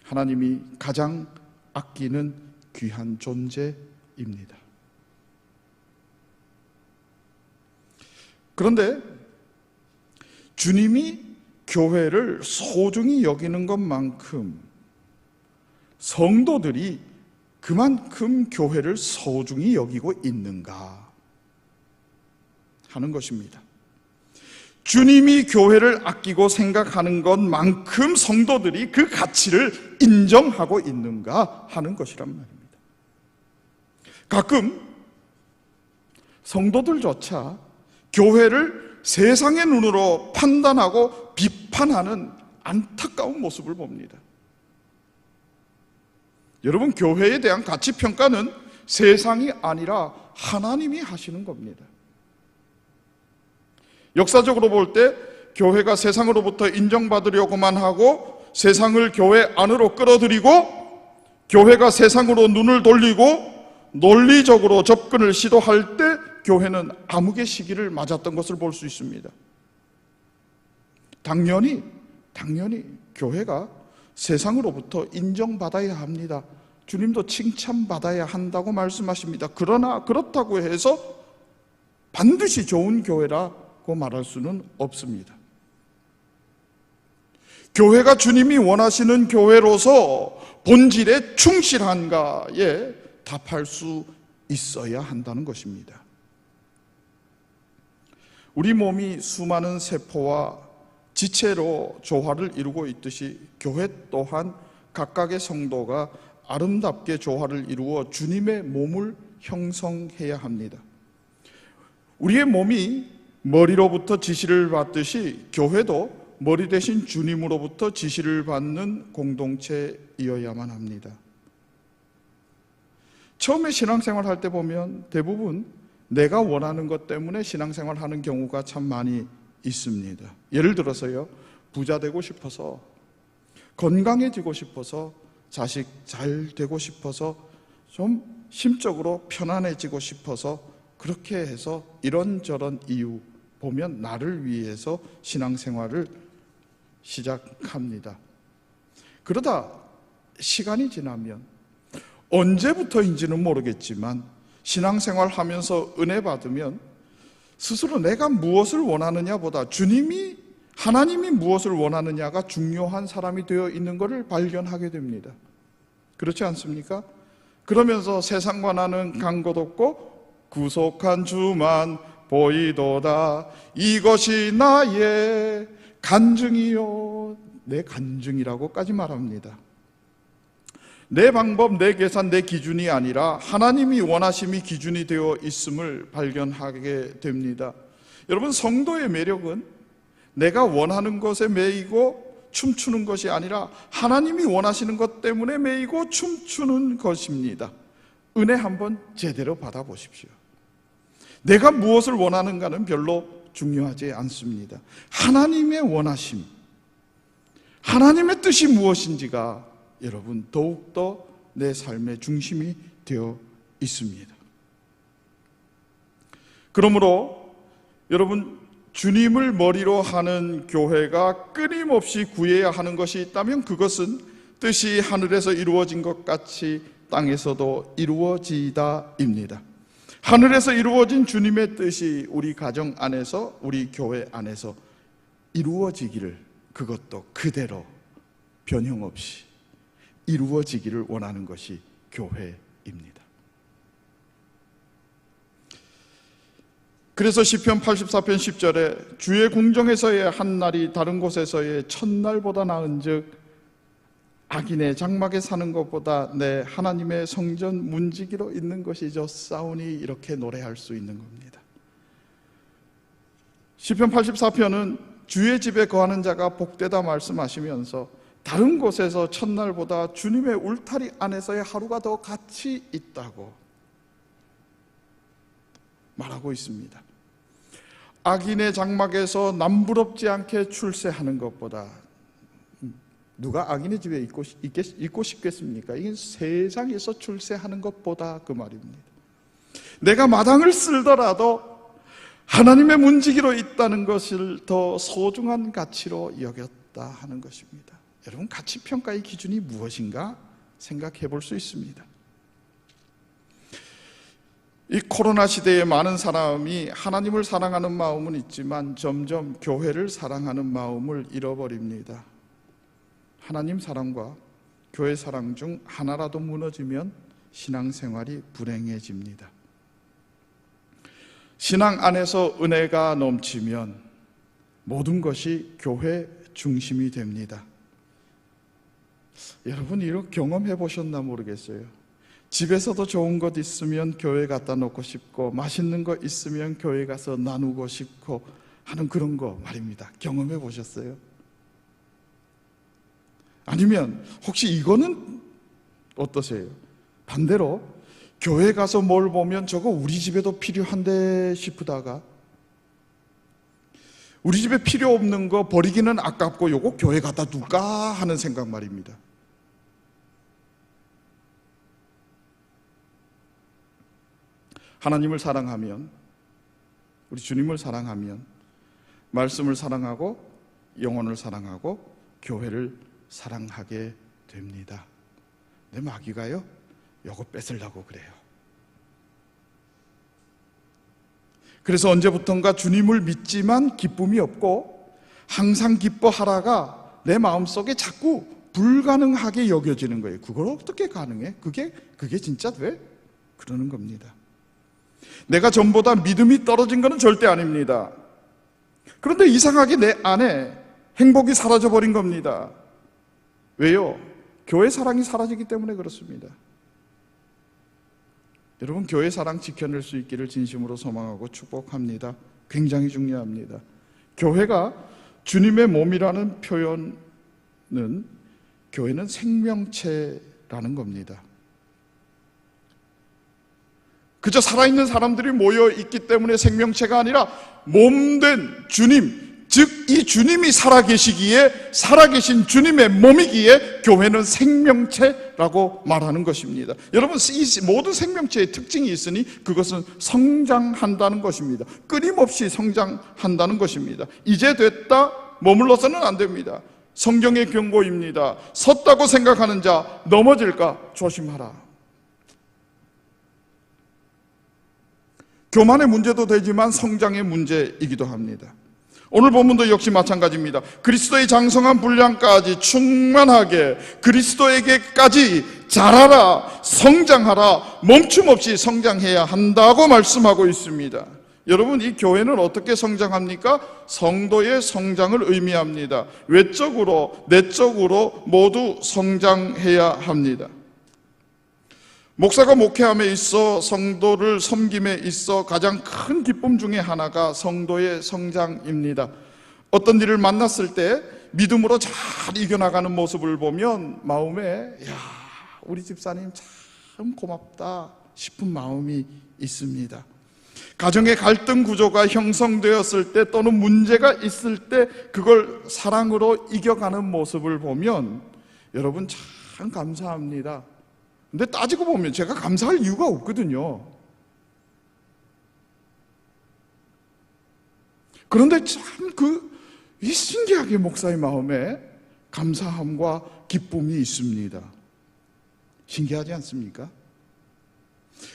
하나님이 가장 아끼는 귀한 존재입니다. 그런데 주님이 교회를 소중히 여기는 것만큼 성도들이 그만큼 교회를 소중히 여기고 있는가 하는 것입니다. 주님이 교회를 아끼고 생각하는 것만큼 성도들이 그 가치를 인정하고 있는가 하는 것이란 말입니다. 가끔 성도들조차 교회를 세상의 눈으로 판단하고 비판하는 안타까운 모습을 봅니다. 여러분, 교회에 대한 가치 평가는 세상이 아니라 하나님이 하시는 겁니다. 역사적으로 볼 때 교회가 세상으로부터 인정받으려고만 하고 세상을 교회 안으로 끌어들이고, 교회가 세상으로 눈을 돌리고 논리적으로 접근을 시도할 때 교회는 암흑의 시기를 맞았던 것을 볼 수 있습니다. 당연히 교회가 세상으로부터 인정받아야 합니다. 주님도 칭찬받아야 한다고 말씀하십니다. 그러나 그렇다고 해서 반드시 좋은 교회라고 말할 수는 없습니다. 교회가 주님이 원하시는 교회로서 본질에 충실한가에 답할 수 있어야 한다는 것입니다. 우리 몸이 수많은 세포와 지체로 조화를 이루고 있듯이 교회 또한 각각의 성도가 아름답게 조화를 이루어 주님의 몸을 형성해야 합니다. 우리의 몸이 머리로부터 지시를 받듯이 교회도 머리 대신 주님으로부터 지시를 받는 공동체이어야만 합니다. 처음에 신앙생활 할 때 보면 대부분 내가 원하는 것 때문에 신앙생활 하는 경우가 참 많이 있습니다. 예를 들어서요, 부자 되고 싶어서, 건강해지고 싶어서, 자식 잘 되고 싶어서, 좀 심적으로 편안해지고 싶어서, 그렇게 해서 이런저런 이유 보면 나를 위해서 신앙생활을 시작합니다. 그러다 시간이 지나면 언제부터인지는 모르겠지만 신앙생활 하면서 은혜 받으면 스스로 내가 무엇을 원하느냐보다 하나님이 무엇을 원하느냐가 중요한 사람이 되어 있는 것을 발견하게 됩니다. 그렇지 않습니까? 그러면서 세상과 나는 간 곳 없고 구속한 주만 보이도다. 이것이 나의 간증이요, 내 간증이라고까지 말합니다. 내 방법, 내 계산, 내 기준이 아니라 하나님이 원하심이 기준이 되어 있음을 발견하게 됩니다. 여러분, 성도의 매력은 내가 원하는 것에 매이고 춤추는 것이 아니라 하나님이 원하시는 것 때문에 매이고 춤추는 것입니다. 은혜 한번 제대로 받아보십시오. 내가 무엇을 원하는가는 별로 중요하지 않습니다. 하나님의 원하심, 하나님의 뜻이 무엇인지가 여러분 더욱더 내 삶의 중심이 되어 있습니다. 그러므로 여러분, 주님을 머리로 하는 교회가 끊임없이 구해야 하는 것이 있다면 그것은 뜻이 하늘에서 이루어진 것 같이 땅에서도 이루어지다입니다. 하늘에서 이루어진 주님의 뜻이 우리 가정 안에서, 우리 교회 안에서 이루어지기를, 그것도 그대로 변형 없이 이루어지기를 원하는 것이 교회입니다. 그래서 시편 84편 10절에 주의 궁정에서의 한 날이 다른 곳에서의 첫날보다 나은즉 악인의 장막에 사는 것보다 내 하나님의 성전 문지기로 있는 것이 좋사오니, 이렇게 노래할 수 있는 겁니다. 시편 84편은 주의 집에 거하는 자가 복되다 말씀하시면서 다른 곳에서 첫날보다 주님의 울타리 안에서의 하루가 더 가치 있다고 말하고 있습니다. 악인의 장막에서 남부럽지 않게 출세하는 것보다, 누가 악인의 집에 있고 싶겠습니까? 이게 세상에서 출세하는 것보다, 그 말입니다. 내가 마당을 쓸더라도 하나님의 문지기로 있다는 것을 더 소중한 가치로 여겼다 하는 것입니다. 여러분, 가치평가의 기준이 무엇인가 생각해 볼 수 있습니다. 이 코로나 시대에 많은 사람이 하나님을 사랑하는 마음은 있지만 점점 교회를 사랑하는 마음을 잃어버립니다. 하나님 사랑과 교회 사랑 중 하나라도 무너지면 신앙생활이 불행해집니다. 신앙 안에서 은혜가 넘치면 모든 것이 교회 중심이 됩니다. 여러분, 이거 경험해 보셨나 모르겠어요. 집에서도 좋은 것 있으면 교회 갖다 놓고 싶고, 맛있는 거 있으면 교회 가서 나누고 싶고 하는 그런 거 말입니다. 경험해 보셨어요? 아니면 혹시 이거는 어떠세요? 반대로 교회 가서 뭘 보면 저거 우리 집에도 필요한데 싶다가 우리 집에 필요 없는 거 버리기는 아깝고 요거 교회 갖다 둘까 하는 생각 말입니다. 하나님을 사랑하면, 우리 주님을 사랑하면 말씀을 사랑하고 영혼을 사랑하고 교회를 사랑하게 됩니다. 내 마귀가요, 요거 뺏으려고 그래요. 그래서 언제부턴가 주님을 믿지만 기쁨이 없고 항상 기뻐하라가 내 마음속에 자꾸 불가능하게 여겨지는 거예요. 그걸 어떻게 가능해? 그게 진짜 돼? 그러는 겁니다. 내가 전보다 믿음이 떨어진 것은 절대 아닙니다. 그런데 이상하게 내 안에 행복이 사라져버린 겁니다. 왜요? 교회 사랑이 사라지기 때문에 그렇습니다. 여러분, 교회 사랑 지켜낼 수 있기를 진심으로 소망하고 축복합니다. 굉장히 중요합니다. 교회가 주님의 몸이라는 표현은, 교회는 생명체라는 겁니다. 그저 살아있는 사람들이 모여있기 때문에 생명체가 아니라 몸된 주님, 즉 이 주님이 살아계시기에, 살아계신 주님의 몸이기에 교회는 생명체라고 말하는 것입니다. 여러분, 이 모든 생명체의 특징이 있으니 그것은 성장한다는 것입니다. 끊임없이 성장한다는 것입니다. 이제 됐다 머물러서는 안 됩니다. 성경의 경고입니다. 섰다고 생각하는 자 넘어질까 조심하라. 교만의 문제도 되지만 성장의 문제이기도 합니다. 오늘 본문도 역시 마찬가지입니다. 그리스도의 장성한 분량까지 충만하게 그리스도에게까지 자라라, 성장하라, 멈춤 없이 성장해야 한다고 말씀하고 있습니다. 여러분, 이 교회는 어떻게 성장합니까? 성도의 성장을 의미합니다. 외적으로, 내적으로 모두 성장해야 합니다. 목사가 목회함에 있어, 성도를 섬김에 있어 가장 큰 기쁨 중에 하나가 성도의 성장입니다. 어떤 일을 만났을 때 믿음으로 잘 이겨나가는 모습을 보면 마음에 우리 집사님 참 고맙다 싶은 마음이 있습니다. 가정의 갈등 구조가 형성되었을 때 또는 문제가 있을 때 그걸 사랑으로 이겨가는 모습을 보면 여러분 참 감사합니다. 근데 따지고 보면 제가 감사할 이유가 없거든요. 그런데 참 신기하게 목사의 마음에 감사함과 기쁨이 있습니다. 신기하지 않습니까?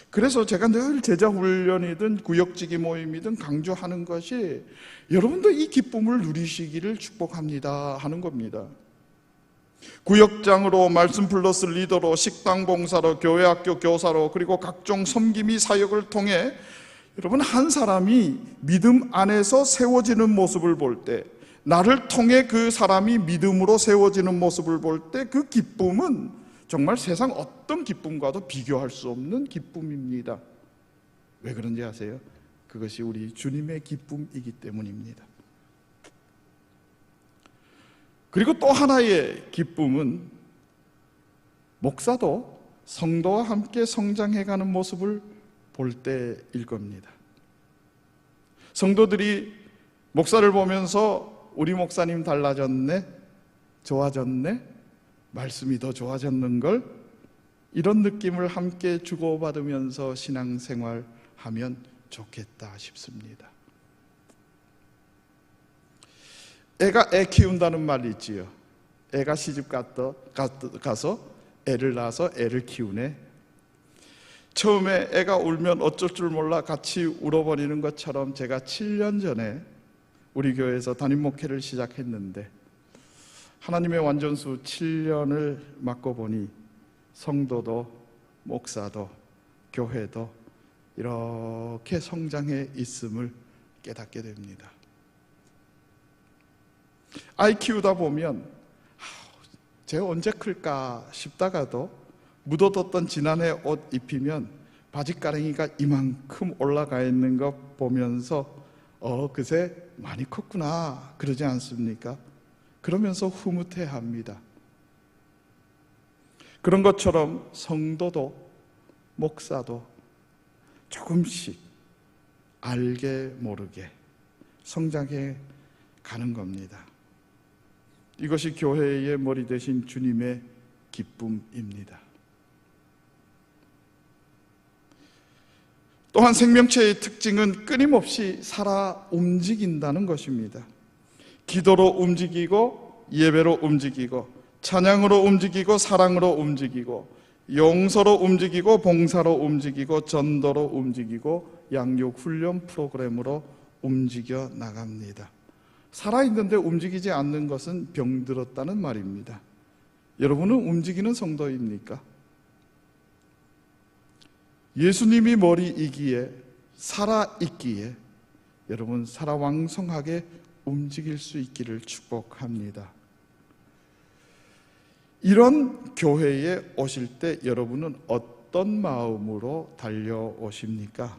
그래서 제가 늘 제자훈련이든 구역지기 모임이든 강조하는 것이 여러분도 이 기쁨을 누리시기를 축복합니다 하는 겁니다. 구역장으로, 말씀 플러스 리더로, 식당 봉사로, 교회 학교 교사로, 그리고 각종 섬김이 사역을 통해 여러분 한 사람이 믿음 안에서 세워지는 모습을 볼 때, 나를 통해 그 사람이 믿음으로 세워지는 모습을 볼 때 그 기쁨은 정말 세상 어떤 기쁨과도 비교할 수 없는 기쁨입니다. 왜 그런지 아세요? 그것이 우리 주님의 기쁨이기 때문입니다. 그리고 또 하나의 기쁨은 목사도 성도와 함께 성장해가는 모습을 볼 때일 겁니다. 성도들이 목사를 보면서 우리 목사님 달라졌네, 좋아졌네, 말씀이 더 좋아졌는걸, 이런 느낌을 함께 주고받으면서 신앙생활하면 좋겠다 싶습니다. 애가 애 키운다는 말이 있지요. 애가 시집 가서 애를 낳아서 애를 키우네. 처음에 애가 울면 어쩔 줄 몰라 같이 울어버리는 것처럼 제가 7년 전에 우리 교회에서 담임 목회를 시작했는데 하나님의 완전수 7년을 맡고보니 성도도 목사도 교회도 이렇게 성장해 있음을 깨닫게 됩니다. 아이 키우다 보면 쟤 언제 클까 싶다가도 묻어뒀던 지난해 옷 입히면 바지가랭이가 이만큼 올라가 있는 거 보면서 그새 많이 컸구나 그러지 않습니까? 그러면서 흐뭇해합니다. 그런 것처럼 성도도 목사도 조금씩 알게 모르게 성장해 가는 겁니다. 이것이 교회의 머리 되신 주님의 기쁨입니다. 또한 생명체의 특징은 끊임없이 살아 움직인다는 것입니다. 기도로 움직이고 예배로 움직이고 찬양으로 움직이고 사랑으로 움직이고 용서로 움직이고 봉사로 움직이고 전도로 움직이고 양육 훈련 프로그램으로 움직여 나갑니다. 살아있는데 움직이지 않는 것은 병들었다는 말입니다. 여러분은 움직이는 성도입니까? 예수님이 머리이기에 살아있기에 여러분 살아왕성하게 움직일 수 있기를 축복합니다. 이런 교회에 오실 때 여러분은 어떤 마음으로 달려오십니까?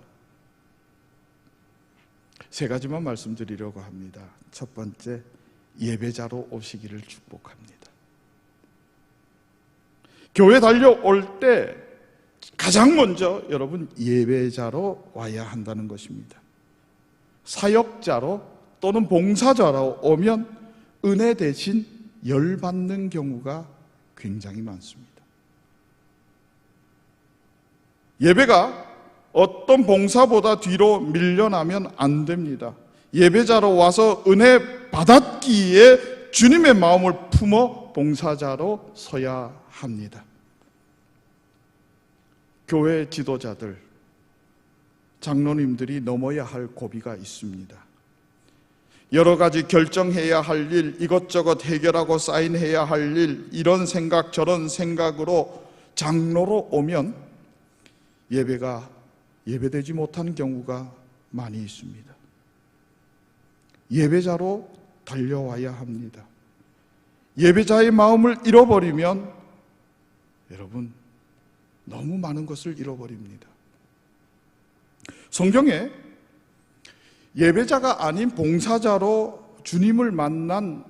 세 가지만 말씀드리려고 합니다. 첫 번째, 예배자로 오시기를 축복합니다. 교회 달려올 때 가장 먼저 여러분 예배자로 와야 한다는 것입니다. 사역자로 또는 봉사자로 오면 은혜 대신 열받는 경우가 굉장히 많습니다. 예배가 어떤 봉사보다 뒤로 밀려나면 안 됩니다. 예배자로 와서 은혜 받았기에 주님의 마음을 품어 봉사자로 서야 합니다. 교회 지도자들, 장로님들이 넘어야 할 고비가 있습니다. 여러 가지 결정해야 할 일, 이것저것 해결하고 사인해야 할 일, 이런 생각 저런 생각으로 장로로 오면 예배가 예배되지 못하는 경우가 많이 있습니다. 예배자로 달려와야 합니다. 예배자의 마음을 잃어버리면 여러분 너무 많은 것을 잃어버립니다. 성경에 예배자가 아닌 봉사자로 주님을 만난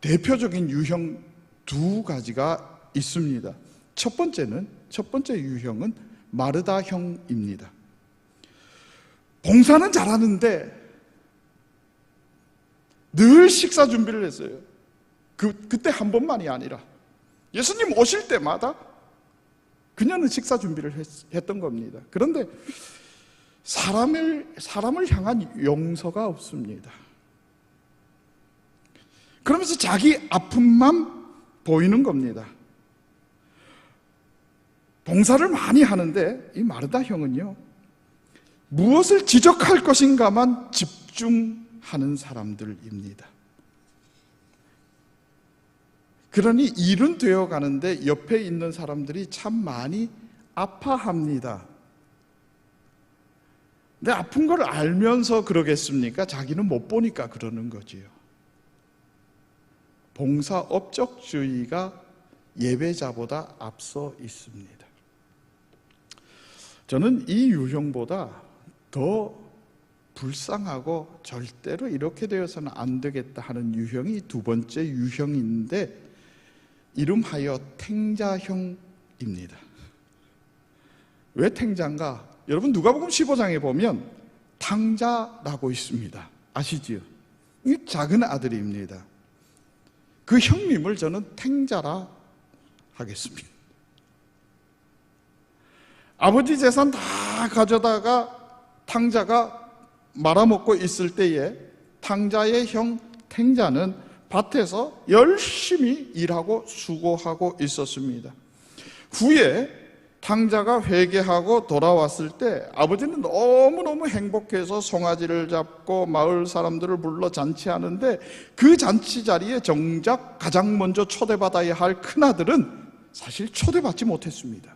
대표적인 유형 두 가지가 있습니다. 첫 번째 유형은 마르다형입니다. 봉사는 잘하는데 늘 식사 준비를 했어요. 그때 한 번만이 아니라 예수님 오실 때마다 그녀는 식사 준비를 했던 겁니다. 그런데 사람을 향한 용서가 없습니다. 그러면서 자기 아픔만 보이는 겁니다. 봉사를 많이 하는데 이 마르다 형은요, 무엇을 지적할 것인가만 집중하는 사람들입니다. 그러니 일은 되어 가는데 옆에 있는 사람들이 참 많이 아파합니다. 근데 아픈 걸 알면서 그러겠습니까? 자기는 못 보니까 그러는 거지요. 봉사 업적주의가 예배자보다 앞서 있습니다. 저는 이 유형보다 더 불쌍하고 절대로 이렇게 되어서는 안 되겠다 하는 유형이 두 번째 유형인데 이름하여 탱자형입니다. 왜 탱자인가? 여러분 누가복음 15장에 보면 탕자라고 있습니다. 아시지요? 이 작은 아들입니다. 그 형님을 저는 탱자라 하겠습니다. 아버지 재산 다 가져다가 탕자가 말아먹고 있을 때에 탕자의 형 탱자는 밭에서 열심히 일하고 수고하고 있었습니다. 후에 탕자가 회개하고 돌아왔을 때 아버지는 너무너무 행복해서 송아지를 잡고 마을 사람들을 불러 잔치하는데 그 잔치 자리에 정작 가장 먼저 초대받아야 할 큰아들은 사실 초대받지 못했습니다.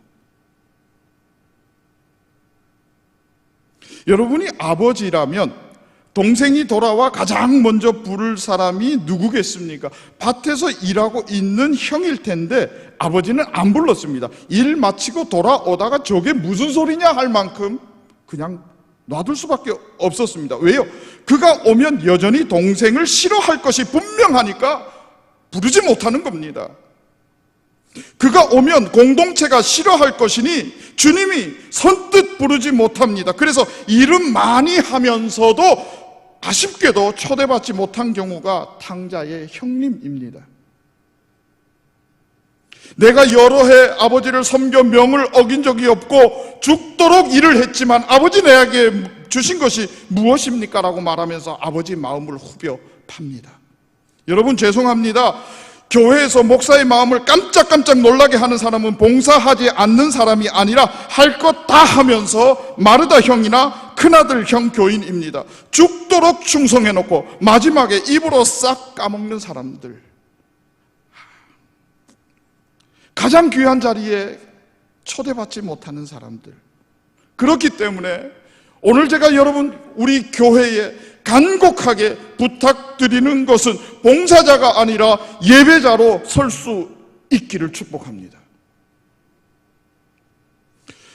여러분이 아버지라면 동생이 돌아와 가장 먼저 부를 사람이 누구겠습니까? 밭에서 일하고 있는 형일 텐데 아버지는 안 불렀습니다. 일 마치고 돌아오다가 저게 무슨 소리냐 할 만큼 그냥 놔둘 수밖에 없었습니다. 왜요? 그가 오면 여전히 동생을 싫어할 것이 분명하니까 부르지 못하는 겁니다. 그가 오면 공동체가 싫어할 것이니 주님이 선뜻 부르지 못합니다. 그래서 일은 많이 하면서도 아쉽게도 초대받지 못한 경우가 탕자의 형님입니다. 내가 여러 해 아버지를 섬겨 명을 어긴 적이 없고 죽도록 일을 했지만 아버지 내게 주신 것이 무엇입니까? 라고 말하면서 아버지 마음을 후벼 팝니다. 여러분 죄송합니다. 교회에서 목사의 마음을 깜짝깜짝 놀라게 하는 사람은 봉사하지 않는 사람이 아니라 할 것 다 하면서 마르다 형이나 큰아들 형 교인입니다. 죽도록 충성해놓고 마지막에 입으로 싹 까먹는 사람들, 가장 귀한 자리에 초대받지 못하는 사람들. 그렇기 때문에 오늘 제가 여러분 우리 교회에 간곡하게 부탁드리는 것은 봉사자가 아니라 예배자로 설 수 있기를 축복합니다.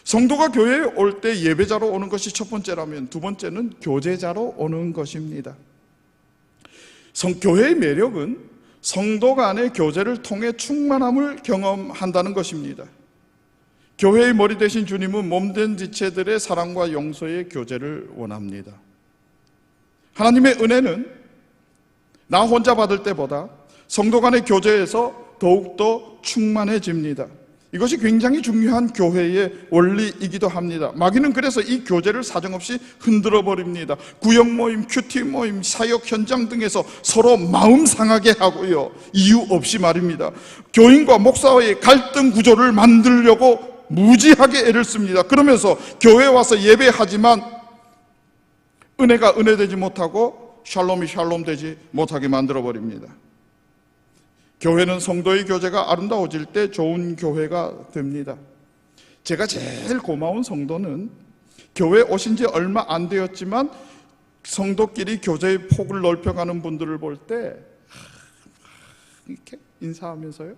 성도가 교회에 올 때 예배자로 오는 것이 첫 번째라면 두 번째는 교제자로 오는 것입니다. 교회의 매력은 성도 간의 교제를 통해 충만함을 경험한다는 것입니다. 교회의 머리 되신 주님은 몸된 지체들의 사랑과 용서의 교제를 원합니다. 하나님의 은혜는 나 혼자 받을 때보다 성도 간의 교제에서 더욱더 충만해집니다. 이것이 굉장히 중요한 교회의 원리이기도 합니다. 마귀는 그래서 이 교제를 사정없이 흔들어 버립니다. 구역 모임, 큐티 모임, 사역 현장 등에서 서로 마음 상하게 하고요, 이유 없이 말입니다. 교인과 목사의 갈등 구조를 만들려고 무지하게 애를 씁니다. 그러면서 교회에 와서 예배하지만 은혜가 은혜되지 못하고 샬롬이 샬롬되지 못하게 만들어버립니다. 교회는 성도의 교제가 아름다워질 때 좋은 교회가 됩니다. 제가 제일 고마운 성도는 교회 오신 지 얼마 안 되었지만 성도끼리 교제의 폭을 넓혀가는 분들을 볼 때 이렇게 인사하면서요,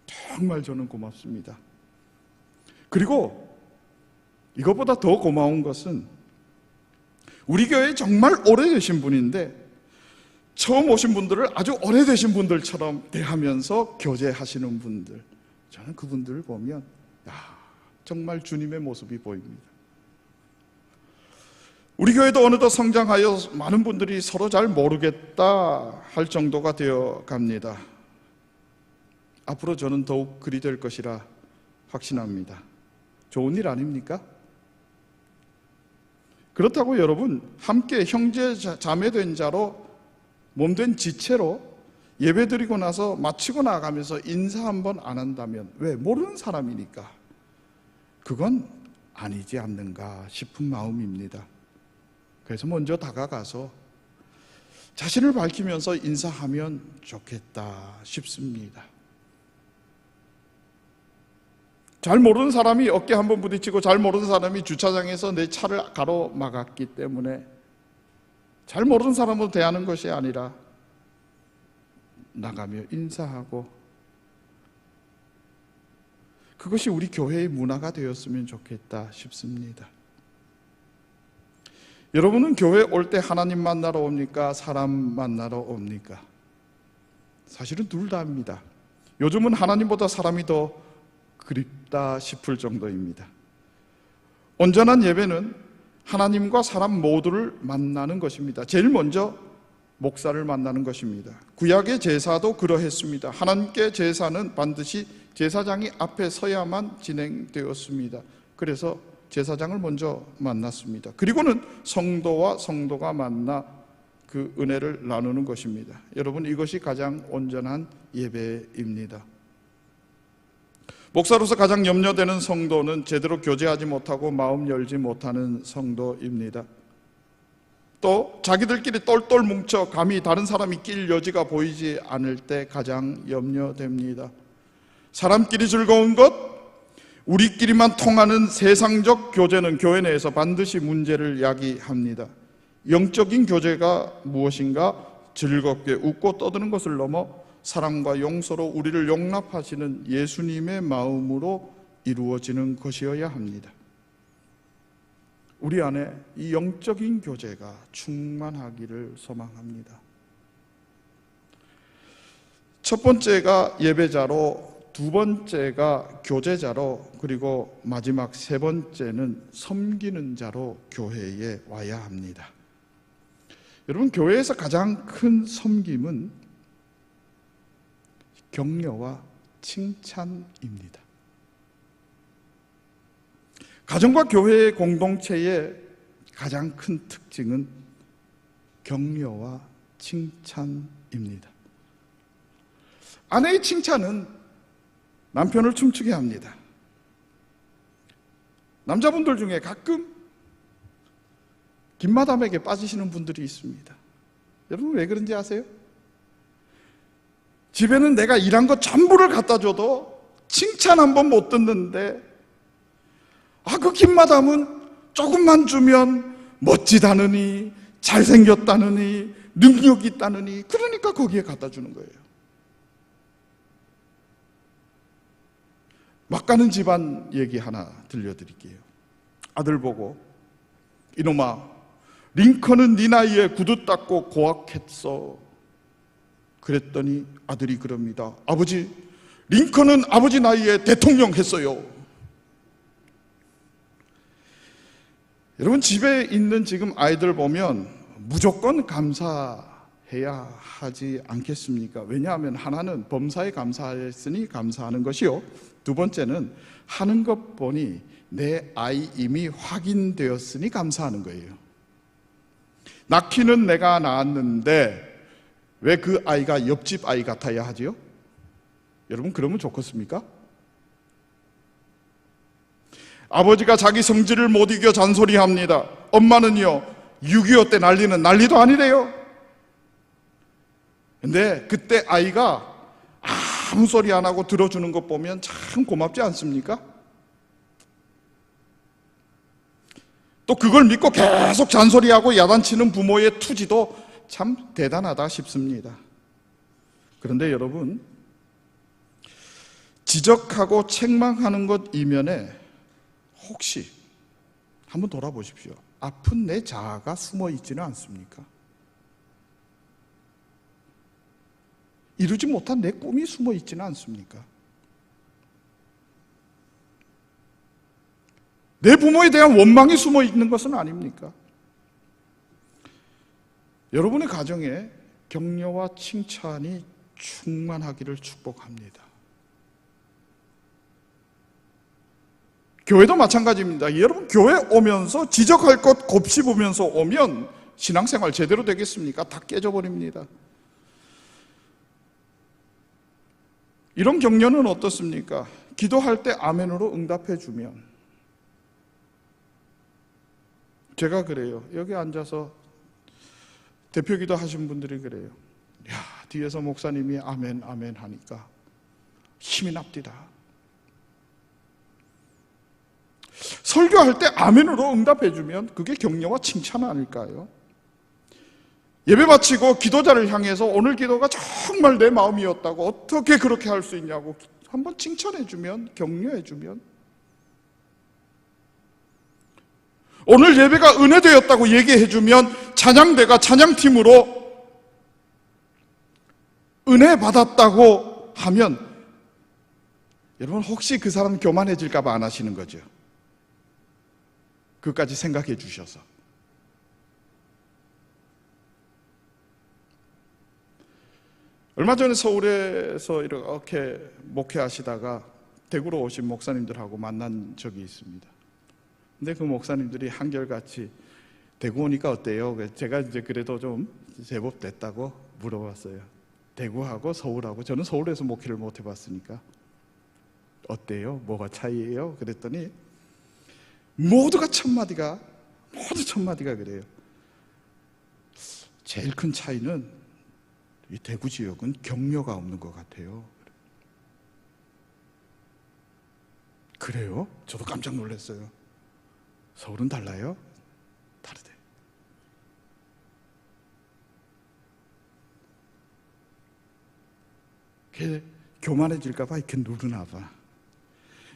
정말 저는 고맙습니다. 그리고 이것보다 더 고마운 것은 우리 교회에 정말 오래되신 분인데 처음 오신 분들을 아주 오래되신 분들처럼 대하면서 교제하시는 분들, 저는 그분들을 보면 정말 주님의 모습이 보입니다. 우리 교회도 어느덧 성장하여 많은 분들이 서로 잘 모르겠다 할 정도가 되어 갑니다. 앞으로 저는 더욱 그리 될 것이라 확신합니다. 좋은 일 아닙니까? 그렇다고 여러분, 함께 형제 자매된 자로 몸된 지체로 예배드리고 나서 마치고 나가면서 인사 한번 안 한다면, 왜? 모르는 사람이니까 그건 아니지 않는가 싶은 마음입니다. 그래서 먼저 다가가서 자신을 밝히면서 인사하면 좋겠다 싶습니다. 잘 모르는 사람이 어깨 한번 부딪히고 잘 모르는 사람이 주차장에서 내 차를 가로막았기 때문에 잘 모르는 사람으로 대하는 것이 아니라 나가며 인사하고, 그것이 우리 교회의 문화가 되었으면 좋겠다 싶습니다. 여러분은 교회 올 때 하나님 만나러 옵니까? 사람 만나러 옵니까? 사실은 둘 다입니다. 요즘은 하나님보다 사람이 더 그립다 싶을 정도입니다. 온전한 예배는 하나님과 사람 모두를 만나는 것입니다. 제일 먼저 목사를 만나는 것입니다. 구약의 제사도 그러했습니다. 하나님께 제사는 반드시 제사장이 앞에 서야만 진행되었습니다. 그래서 제사장을 먼저 만났습니다. 그리고는 성도와 성도가 만나 그 은혜를 나누는 것입니다. 여러분, 이것이 가장 온전한 예배입니다. 목사로서 가장 염려되는 성도는 제대로 교제하지 못하고 마음 열지 못하는 성도입니다. 또 자기들끼리 똘똘 뭉쳐 감히 다른 사람이 낄 여지가 보이지 않을 때 가장 염려됩니다. 사람끼리 즐거운 것, 우리끼리만 통하는 세상적 교제는 교회 내에서 반드시 문제를 야기합니다. 영적인 교제가 무엇인가? 즐겁게 웃고 떠드는 것을 넘어 사랑과 용서로 우리를 용납하시는 예수님의 마음으로 이루어지는 것이어야 합니다. 우리 안에 이 영적인 교제가 충만하기를 소망합니다. 첫 번째가 예배자로, 두 번째가 교제자로, 그리고 마지막 세 번째는 섬기는 자로 교회에 와야 합니다. 여러분, 교회에서 가장 큰 섬김은 격려와 칭찬입니다. 가정과 교회의 공동체의 가장 큰 특징은 격려와 칭찬입니다. 아내의 칭찬은 남편을 춤추게 합니다. 남자분들 중에 가끔 김마담에게 빠지시는 분들이 있습니다. 여러분, 왜 그런지 아세요? 집에는 내가 일한 것 전부를 갖다 줘도 칭찬 한 번 못 듣는데, 그 김마담은 조금만 주면 멋지다느니, 잘생겼다느니, 능력 있다느니, 그러니까 거기에 갖다 주는 거예요. 막 가는 집안 얘기 하나 들려드릴게요. 아들 보고, 이놈아, 링컨은 네 나이에 구두 닦고 고학했어. 그랬더니 아들이 그럽니다. 아버지, 링컨은 아버지 나이에 대통령 했어요. 여러분, 집에 있는 지금 아이들 보면 무조건 감사해야 하지 않겠습니까? 왜냐하면 하나는 범사에 감사했으니 감사하는 것이요, 두 번째는 하는 것 보니 내 아이 이미 확인되었으니 감사하는 거예요. 낳기는 내가 낳았는데 왜 그 아이가 옆집 아이 같아야 하지요? 여러분, 그러면 좋겠습니까? 아버지가 자기 성질을 못 이겨 잔소리합니다. 엄마는요, 6.25 때 난리는 난리도 아니래요. 근데 그때 아이가 아무 소리 안 하고 들어주는 것 보면 참 고맙지 않습니까? 또 그걸 믿고 계속 잔소리하고 야단치는 부모의 투지도 참 대단하다 싶습니다. 그런데 여러분, 지적하고 책망하는 것 이면에 혹시 한번 돌아보십시오. 아픈 내 자아가 숨어 있지는 않습니까? 이루지 못한 내 꿈이 숨어 있지는 않습니까? 내 부모에 대한 원망이 숨어 있는 것은 아닙니까? 여러분의 가정에 격려와 칭찬이 충만하기를 축복합니다. 교회도 마찬가지입니다. 여러분, 교회 오면서 지적할 것 곱씹으면서 오면 신앙생활 제대로 되겠습니까? 다 깨져버립니다. 이런 격려는 어떻습니까? 기도할 때 아멘으로 응답해 주면, 제가 그래요. 여기 앉아서 대표기도 하신 분들이 그래요. 야, 뒤에서 목사님이 아멘 아멘 하니까 힘이 납디다. 설교할 때 아멘으로 응답해 주면 그게 격려와 칭찬 아닐까요? 예배 마치고 기도자를 향해서 오늘 기도가 정말 내 마음이었다고, 어떻게 그렇게 할 수 있냐고 한번 칭찬해 주면, 격려해 주면, 오늘 예배가 은혜되었다고 얘기해 주면 찬양대가 찬양팀으로 은혜 받았다고 하면, 여러분 혹시 그 사람 교만해질까 봐 안 하시는 거죠? 그것까지 생각해 주셔서. 얼마 전에 서울에서 이렇게 목회하시다가 대구로 오신 목사님들하고 만난 적이 있습니다. 근데 그 목사님들이 한결같이 대구 오니까 어때요? 제가 이제 그래도 좀 제법 됐다고 물어봤어요. 대구하고 서울하고, 저는 서울에서 목회를 못 해봤으니까 어때요? 뭐가 차이예요? 그랬더니 모두 첫마디가 그래요. 제일 큰 차이는 이 대구 지역은 격려가 없는 것 같아요. 그래요? 저도 깜짝 놀랐어요. 서울은 달라요? 다르대. 걔 교만해질까 봐 이렇게 누르나 봐.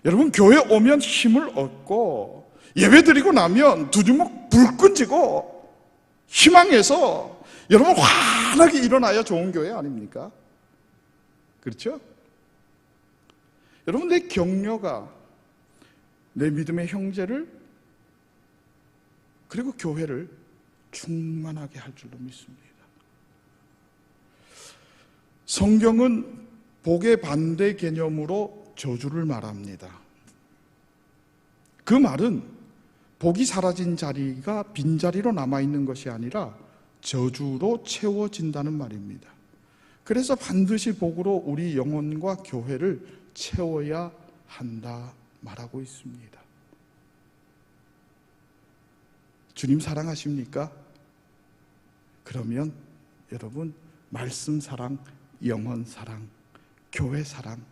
여러분, 교회 오면 힘을 얻고 예배 드리고 나면 두 주먹 불끈 쥐고 희망해서 여러분 환하게 일어나야 좋은 교회 아닙니까? 그렇죠? 여러분, 내 격려가 내 믿음의 형제를 그리고 교회를 충만하게 할 줄로 믿습니다. 성경은 복의 반대 개념으로 저주를 말합니다. 그 말은 복이 사라진 자리가 빈자리로 남아있는 것이 아니라 저주로 채워진다는 말입니다. 그래서 반드시 복으로 우리 영혼과 교회를 채워야 한다 말하고 있습니다. 주님 사랑하십니까? 그러면 여러분, 말씀 사랑, 영혼 사랑, 교회 사랑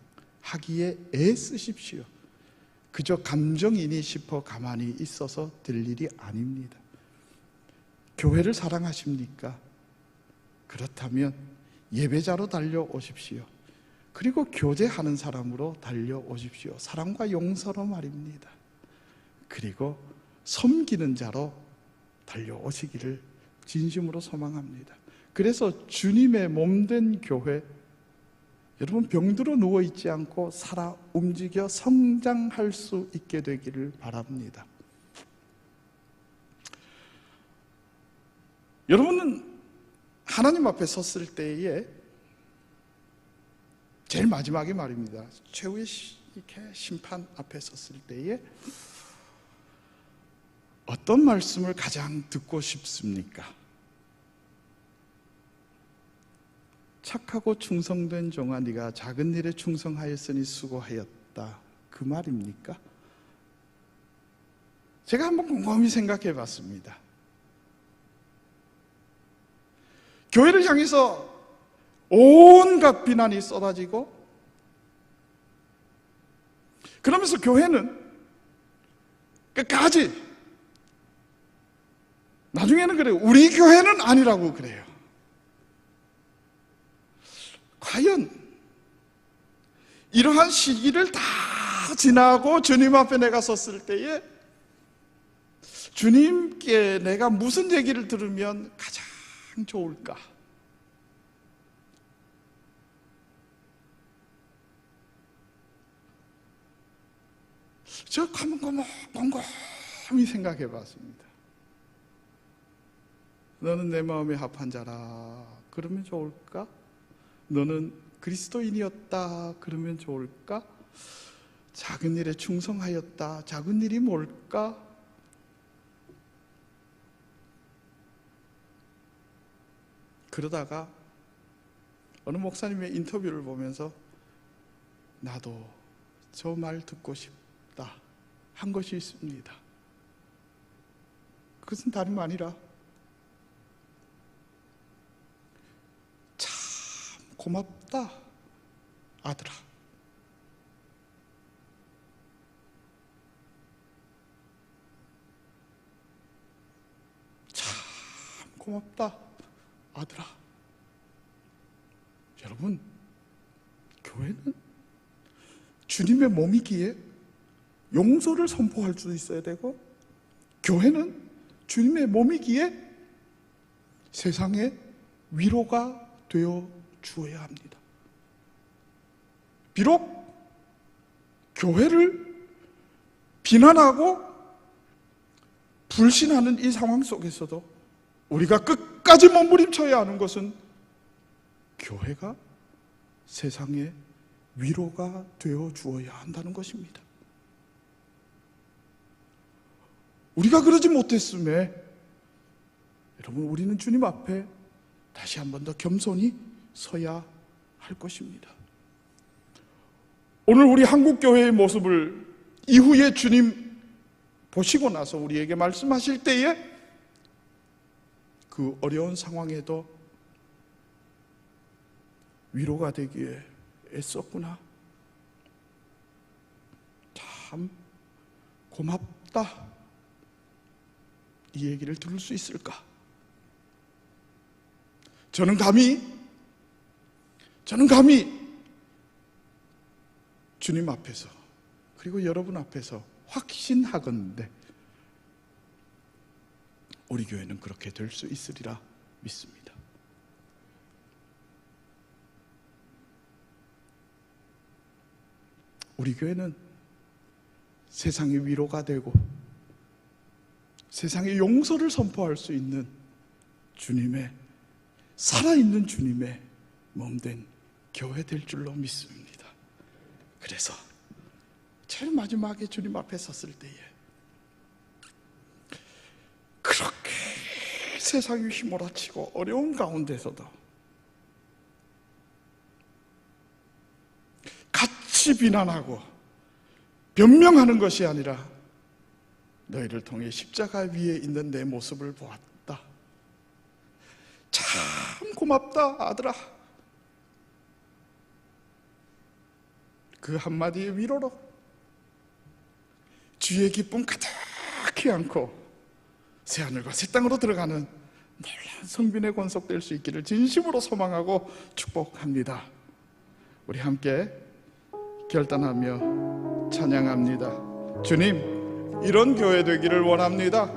하기에 애쓰십시오. 그저 감정이니 싶어 가만히 있어서 될 일이 아닙니다. 교회를 사랑하십니까? 그렇다면 예배자로 달려오십시오. 그리고 교제하는 사람으로 달려오십시오. 사랑과 용서로 말입니다. 그리고 섬기는 자로 달려오시기를 진심으로 소망합니다. 그래서 주님의 몸된 교회, 여러분 병들어 누워있지 않고 살아 움직여 성장할 수 있게 되기를 바랍니다. 여러분은 하나님 앞에 섰을 때에 제일 마지막에 말입니다. 최후의 이렇게 심판 앞에 섰을 때에 어떤 말씀을 가장 듣고 싶습니까? 착하고 충성된 종아, 네가 작은 일에 충성하였으니 수고하였다, 그 말입니까? 제가 한번 곰곰이 생각해 봤습니다. 교회를 향해서 온갖 비난이 쏟아지고, 그러면서 교회는 끝까지, 나중에는 그래요. 우리 교회는 아니라고 그래요. 과연 이러한 시기를 다 지나고 주님 앞에 내가 섰을 때에 주님께 내가 무슨 얘기를 들으면 가장 좋을까? 저 곰곰이 생각해 봤습니다. 너는 내 마음에 합한 자라 그러면 좋을까? 너는 그리스도인이었다 그러면 좋을까? 작은 일에 충성하였다. 작은 일이 뭘까? 그러다가 어느 목사님의 인터뷰를 보면서 나도 저 말 듣고 싶다 한 것이 있습니다. 그것은 다름 아니라 참 고맙다 아들아. 참 고맙다 아들아. 여러분, 교회는 주님의 몸이기에 용서를 선포할 수 있어야 되고, 교회는 주님의 몸이기에 세상에 위로가 되어 주어야 합니다. 비록 교회를 비난하고 불신하는 이 상황 속에서도 우리가 끝까지 몸부림쳐야 하는 것은 교회가 세상에 위로가 되어 주어야 한다는 것입니다. 우리가 그러지 못했음에 여러분, 우리는 주님 앞에 다시 한 번 더 겸손히 서야 할 것입니다. 오늘 우리 한국교회의 모습을 이후에 주님 보시고 나서 우리에게 말씀하실 때에 그 어려운 상황에도 위로가 되기에 애썼구나, 참 고맙다, 이 얘기를 들을 수 있을까? 저는 감히 주님 앞에서 그리고 여러분 앞에서 확신하건대 우리 교회는 그렇게 될 수 있으리라 믿습니다. 우리 교회는 세상의 위로가 되고 세상의 용서를 선포할 수 있는 주님의, 살아있는 주님의 몸된 교회 될 줄로 믿습니다. 그래서 제일 마지막에 주님 앞에 섰을 때에 그렇게 세상이 휘몰아치고 어려운 가운데서도 같이 비난하고 변명하는 것이 아니라 너희를 통해 십자가 위에 있는 내 모습을 보았다, 참 고맙다 아들아, 그 한마디의 위로로 주의 기쁨 가득히 안고 새하늘과 새 땅으로 들어가는 놀라운 성빈의 권속될 수 있기를 진심으로 소망하고 축복합니다. 우리 함께 결단하며 찬양합니다. 주님, 이런 교회 되기를 원합니다.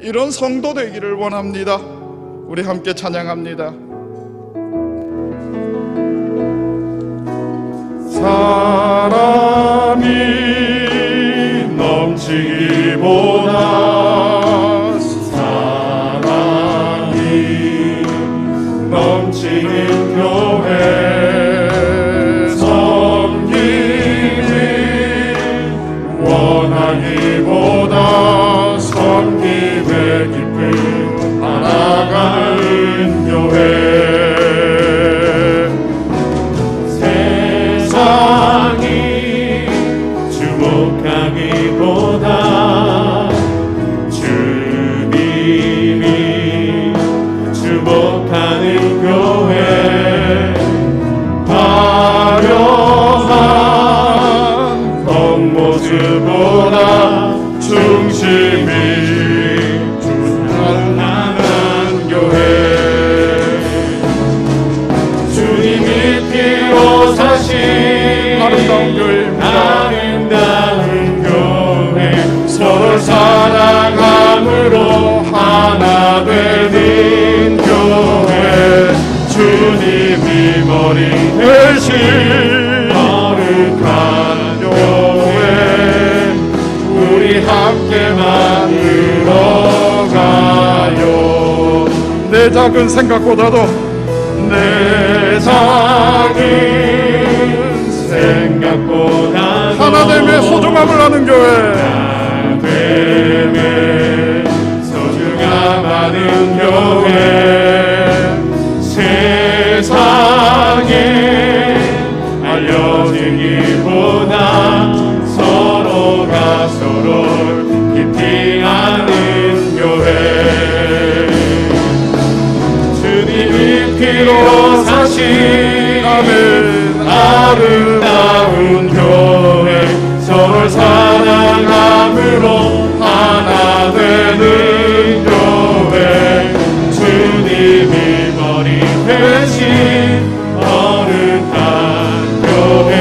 이런 성도 되기를 원합니다. 우리 함께 찬양합니다. 사랑이 넘치기보다 사랑이 넘치는 교회 섬기기 원하기보다 섬김의 깊이 알아가는 교회, 주목하기보다 주님이 주목 주님이 피로 사신 아름다운 교회입니다. 아름다운 교회 서로 사랑함으로 하나 되는 교회 주님이 머리 대신 거룩한 교회 우리 함께 만들어가요. 내 작은 생각보다도 내 작은 생각보다 하나됨의 소중함을 아는 교회, 하나됨의 소중함 아는 교회 세상에 알려지기보다 서로가 서로를 깊이 아는 교회 주님이 피로 사신 아멘. 아름다운 교회 서로 사랑함으로 하나 되는 교회 주님이 머리 되신 거룩한 교회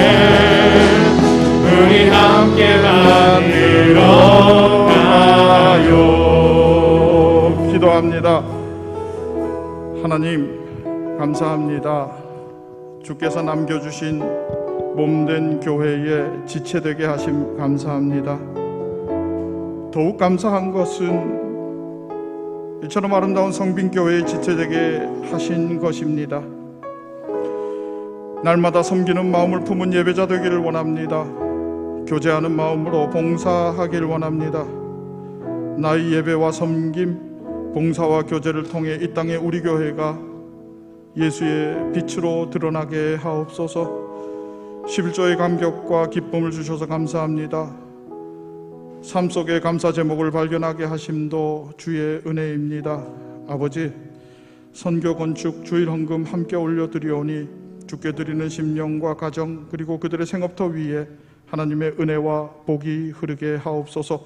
우리 함께 만들어가요. 기도합니다. 하나님 감사합니다. 주께서 남겨주신 몸된 교회에 지체되게 하심 감사합니다. 더욱 감사한 것은 이처럼 아름다운 성빈교회에 지체되게 하신 것입니다. 날마다 섬기는 마음을 품은 예배자 되기를 원합니다. 교제하는 마음으로 봉사하기를 원합니다. 나의 예배와 섬김, 봉사와 교제를 통해 이 땅에 우리 교회가 예수의 빛으로 드러나게 하옵소서. 11조의 감격과 기쁨을 주셔서 감사합니다. 삶 속의 감사 제목을 발견하게 하심도 주의 은혜입니다. 아버지, 선교 건축 주일 헌금 함께 올려드리오니 주께 드리는 심령과 가정 그리고 그들의 생업터 위에 하나님의 은혜와 복이 흐르게 하옵소서.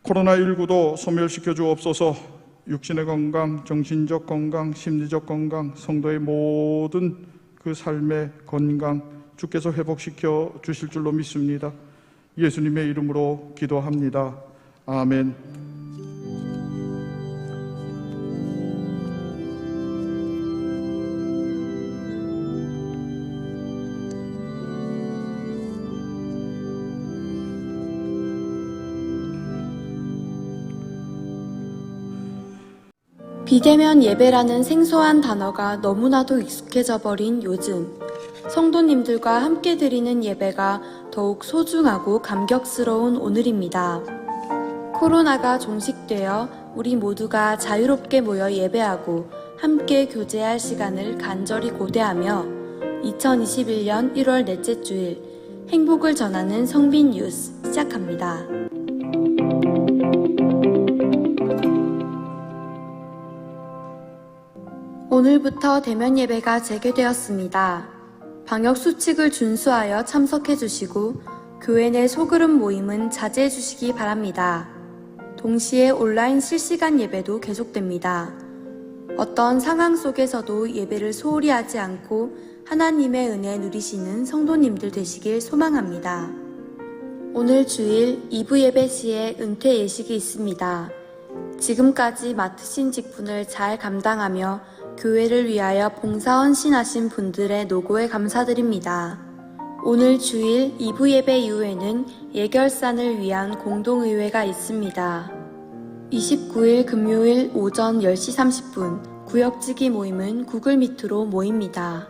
코로나19도 소멸시켜 주옵소서. 육신의 건강, 정신적 건강, 심리적 건강, 성도의 모든 그 삶의 건강 주께서 회복시켜 주실 줄로 믿습니다. 예수님의 이름으로 기도합니다. 아멘. 비대면 예배라는 생소한 단어가 너무나도 익숙해져 버린 요즘, 성도님들과 함께 드리는 예배가 더욱 소중하고 감격스러운 오늘입니다. 코로나가 종식되어 우리 모두가 자유롭게 모여 예배하고 함께 교제할 시간을 간절히 고대하며 2021년 1월 넷째 주일 행복을 전하는 성빈 뉴스 시작합니다. 오늘부터 대면 예배가 재개되었습니다. 방역 수칙을 준수하여 참석해 주시고 교회 내 소그룹 모임은 자제해 주시기 바랍니다. 동시에 온라인 실시간 예배도 계속됩니다. 어떤 상황 속에서도 예배를 소홀히 하지 않고 하나님의 은혜 누리시는 성도님들 되시길 소망합니다. 오늘 주일 2부 예배 시에 은퇴 예식이 있습니다. 지금까지 맡으신 직분을 잘 감당하며 교회를 위하여 봉사 헌신하신 분들의 노고에 감사드립니다. 오늘 주일 2부 예배 이후에는 예결산을 위한 공동의회가 있습니다. 29일 금요일 오전 10시 30분 구역지기 모임은 구글 미트로 모입니다.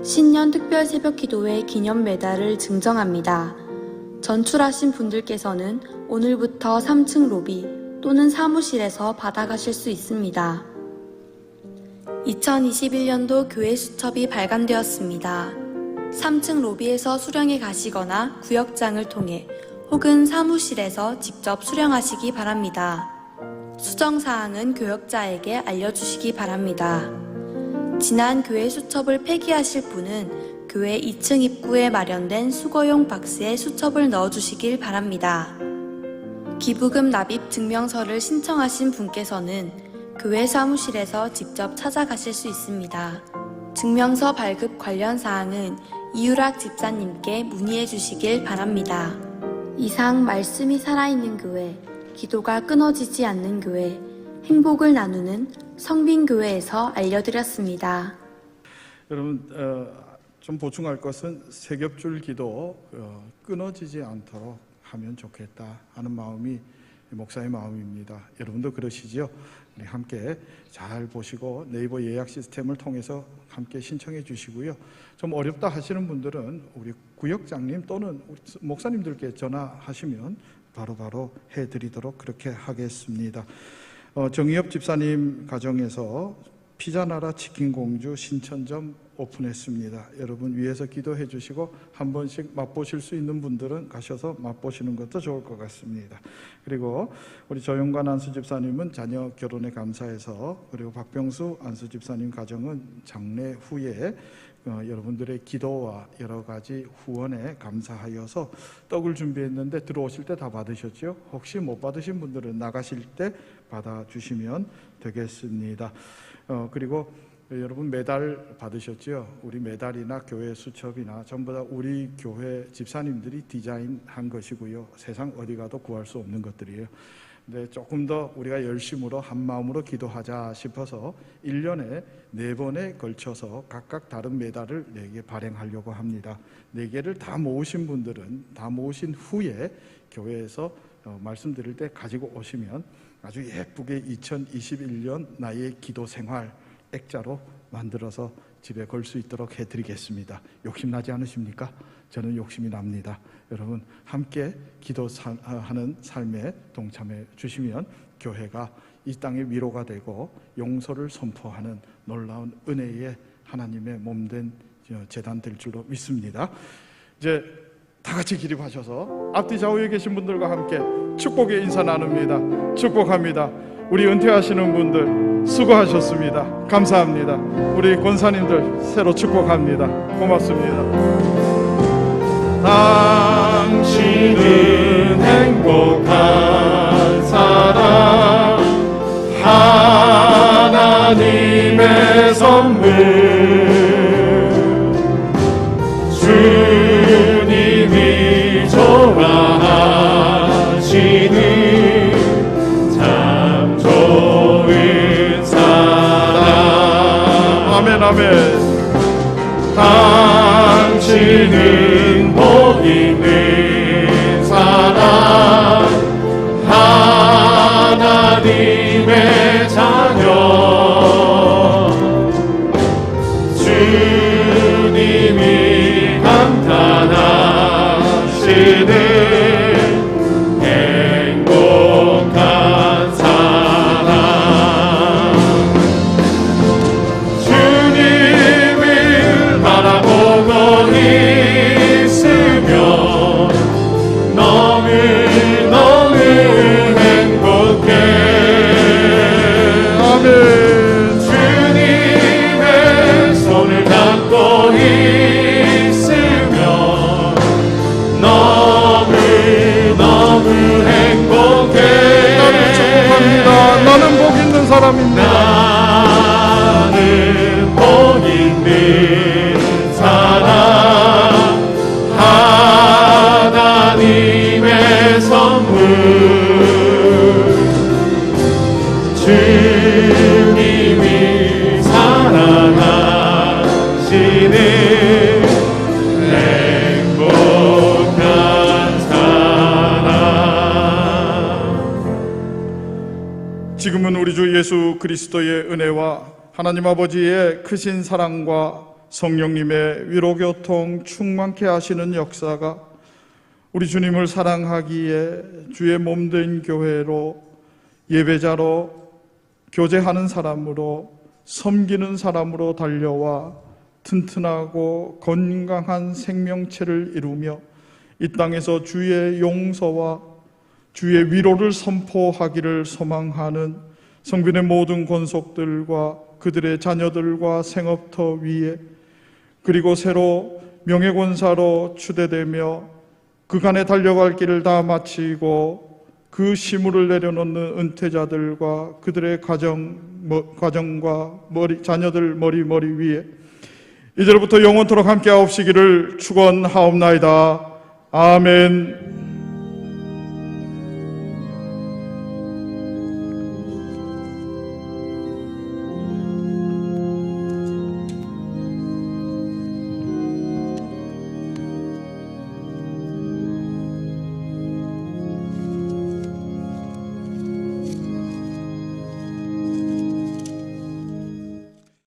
신년 특별 새벽 기도회 기념 메달을 증정합니다. 전출하신 분들께서는 오늘부터 3층 로비 또는 사무실에서 받아가실 수 있습니다. 2021년도 교회 수첩이 발간되었습니다. 3층 로비에서 수령해 가시거나 구역장을 통해 혹은 사무실에서 직접 수령하시기 바랍니다. 수정사항은 교역자에게 알려주시기 바랍니다. 지난 교회 수첩을 폐기하실 분은 교회 2층 입구에 마련된 수거용 박스에 수첩을 넣어주시길 바랍니다. 기부금 납입 증명서를 신청하신 분께서는 교회 사무실에서 직접 찾아가실 수 있습니다. 증명서 발급 관련 사항은 이유락 집사님께 문의해 주시길 바랍니다. 이상 말씀이 살아있는 교회, 기도가 끊어지지 않는 교회, 행복을 나누는 성빈교회에서 알려드렸습니다. 여러분 좀 보충할 것은 세겹줄 기도 끊어지지 않도록 하면 좋겠다 하는 마음이 목사의 마음입니다. 여러분도 그러시죠? 우리 함께 잘 보시고 네이버 예약 시스템을 통해서 함께 신청해 주시고요. 좀 어렵다 하시는 분들은 우리 구역장님 또는 우리 목사님들께 전화하시면 바로바로 해드리도록 그렇게 하겠습니다. 정의엽 집사님 가정에서 피자나라 치킨공주 신천점 오픈했습니다. 여러분 위에서 기도해 주시고 한 번씩 맛보실 수 있는 분들은 가셔서 맛보시는 것도 좋을 것 같습니다. 그리고 우리 조영관 안수 집사님은 자녀 결혼에 감사해서, 그리고 박병수 안수 집사님 가정은 장례 후에 여러분들의 기도와 여러 가지 후원에 감사하여서 떡을 준비했는데 들어오실 때 다 받으셨죠? 혹시 못 받으신 분들은 나가실 때 받아주시면 되겠습니다. 그리고 여러분 메달 받으셨죠? 우리 메달이나 교회 수첩이나 전부 다 우리 교회 집사님들이 디자인한 것이고요. 세상 어디 가도 구할 수 없는 것들이에요. 근데 조금 더 우리가 열심으로 한 마음으로 기도하자 싶어서 1년에 4번에 걸쳐서 각각 다른 메달을 4개 발행하려고 합니다. 4개를 다 모으신 분들은 다 모으신 후에 교회에서 말씀드릴 때 가지고 오시면 아주 예쁘게 2021년 나의 기도 생활 액자로 만들어서 집에 걸 수 있도록 해드리겠습니다. 욕심나지 않으십니까? 저는 욕심이 납니다. 여러분 함께 기도하는 삶에 동참해 주시면 교회가 이 땅의 위로가 되고 용서를 선포하는 놀라운 은혜의 하나님의 몸된 재단 될 줄로 믿습니다. 이제 다 같이 기립하셔서 앞뒤 좌우에 계신 분들과 함께 축복의 인사 나눕니다. 축복합니다. 우리 은퇴하시는 분들 수고하셨습니다. 감사합니다. 우리 권사님들 새로 축복합니다. 고맙습니다. 당신은 행복한 사람, 하나님의 선물, 주님이 좋아하시는 참 좋은 사람. 아멘 아멘. 당신은 복 있는 사람, 하나님의 자녀, 주님이 감탄하시는 행복한 사람. 주님을 바라보고 있으면 너무너무 행복해. 아멘. 주님의 손을 잡고 있으면 너무너무 행복해. 나는 축복합니다. 나는 복 있는 사람입니다. 나는 복 있는 사람, 하나님의 선물, 주님이 사랑하시는 행복한 사람. 지금은 우리 주 예수 그리스도의 은혜와 하나님 아버지의 크신 사랑과 성령님의 위로교통 충만케 하시는 역사가 우리 주님을 사랑하기에 주의 몸된 교회로, 예배자로, 교제하는 사람으로, 섬기는 사람으로 달려와 튼튼하고 건강한 생명체를 이루며 이 땅에서 주의 용서와 주의 위로를 선포하기를 소망하는 성빈의 모든 권속들과 그들의 자녀들과 생업터 위에, 그리고 새로 명예권사로 추대되며 그간에 달려갈 길을 다 마치고 그 시무를 내려놓는 은퇴자들과 그들의 가정과 자녀들 머리 위에 이제로부터 영원토록 함께하옵시기를 축원하옵나이다. 아멘.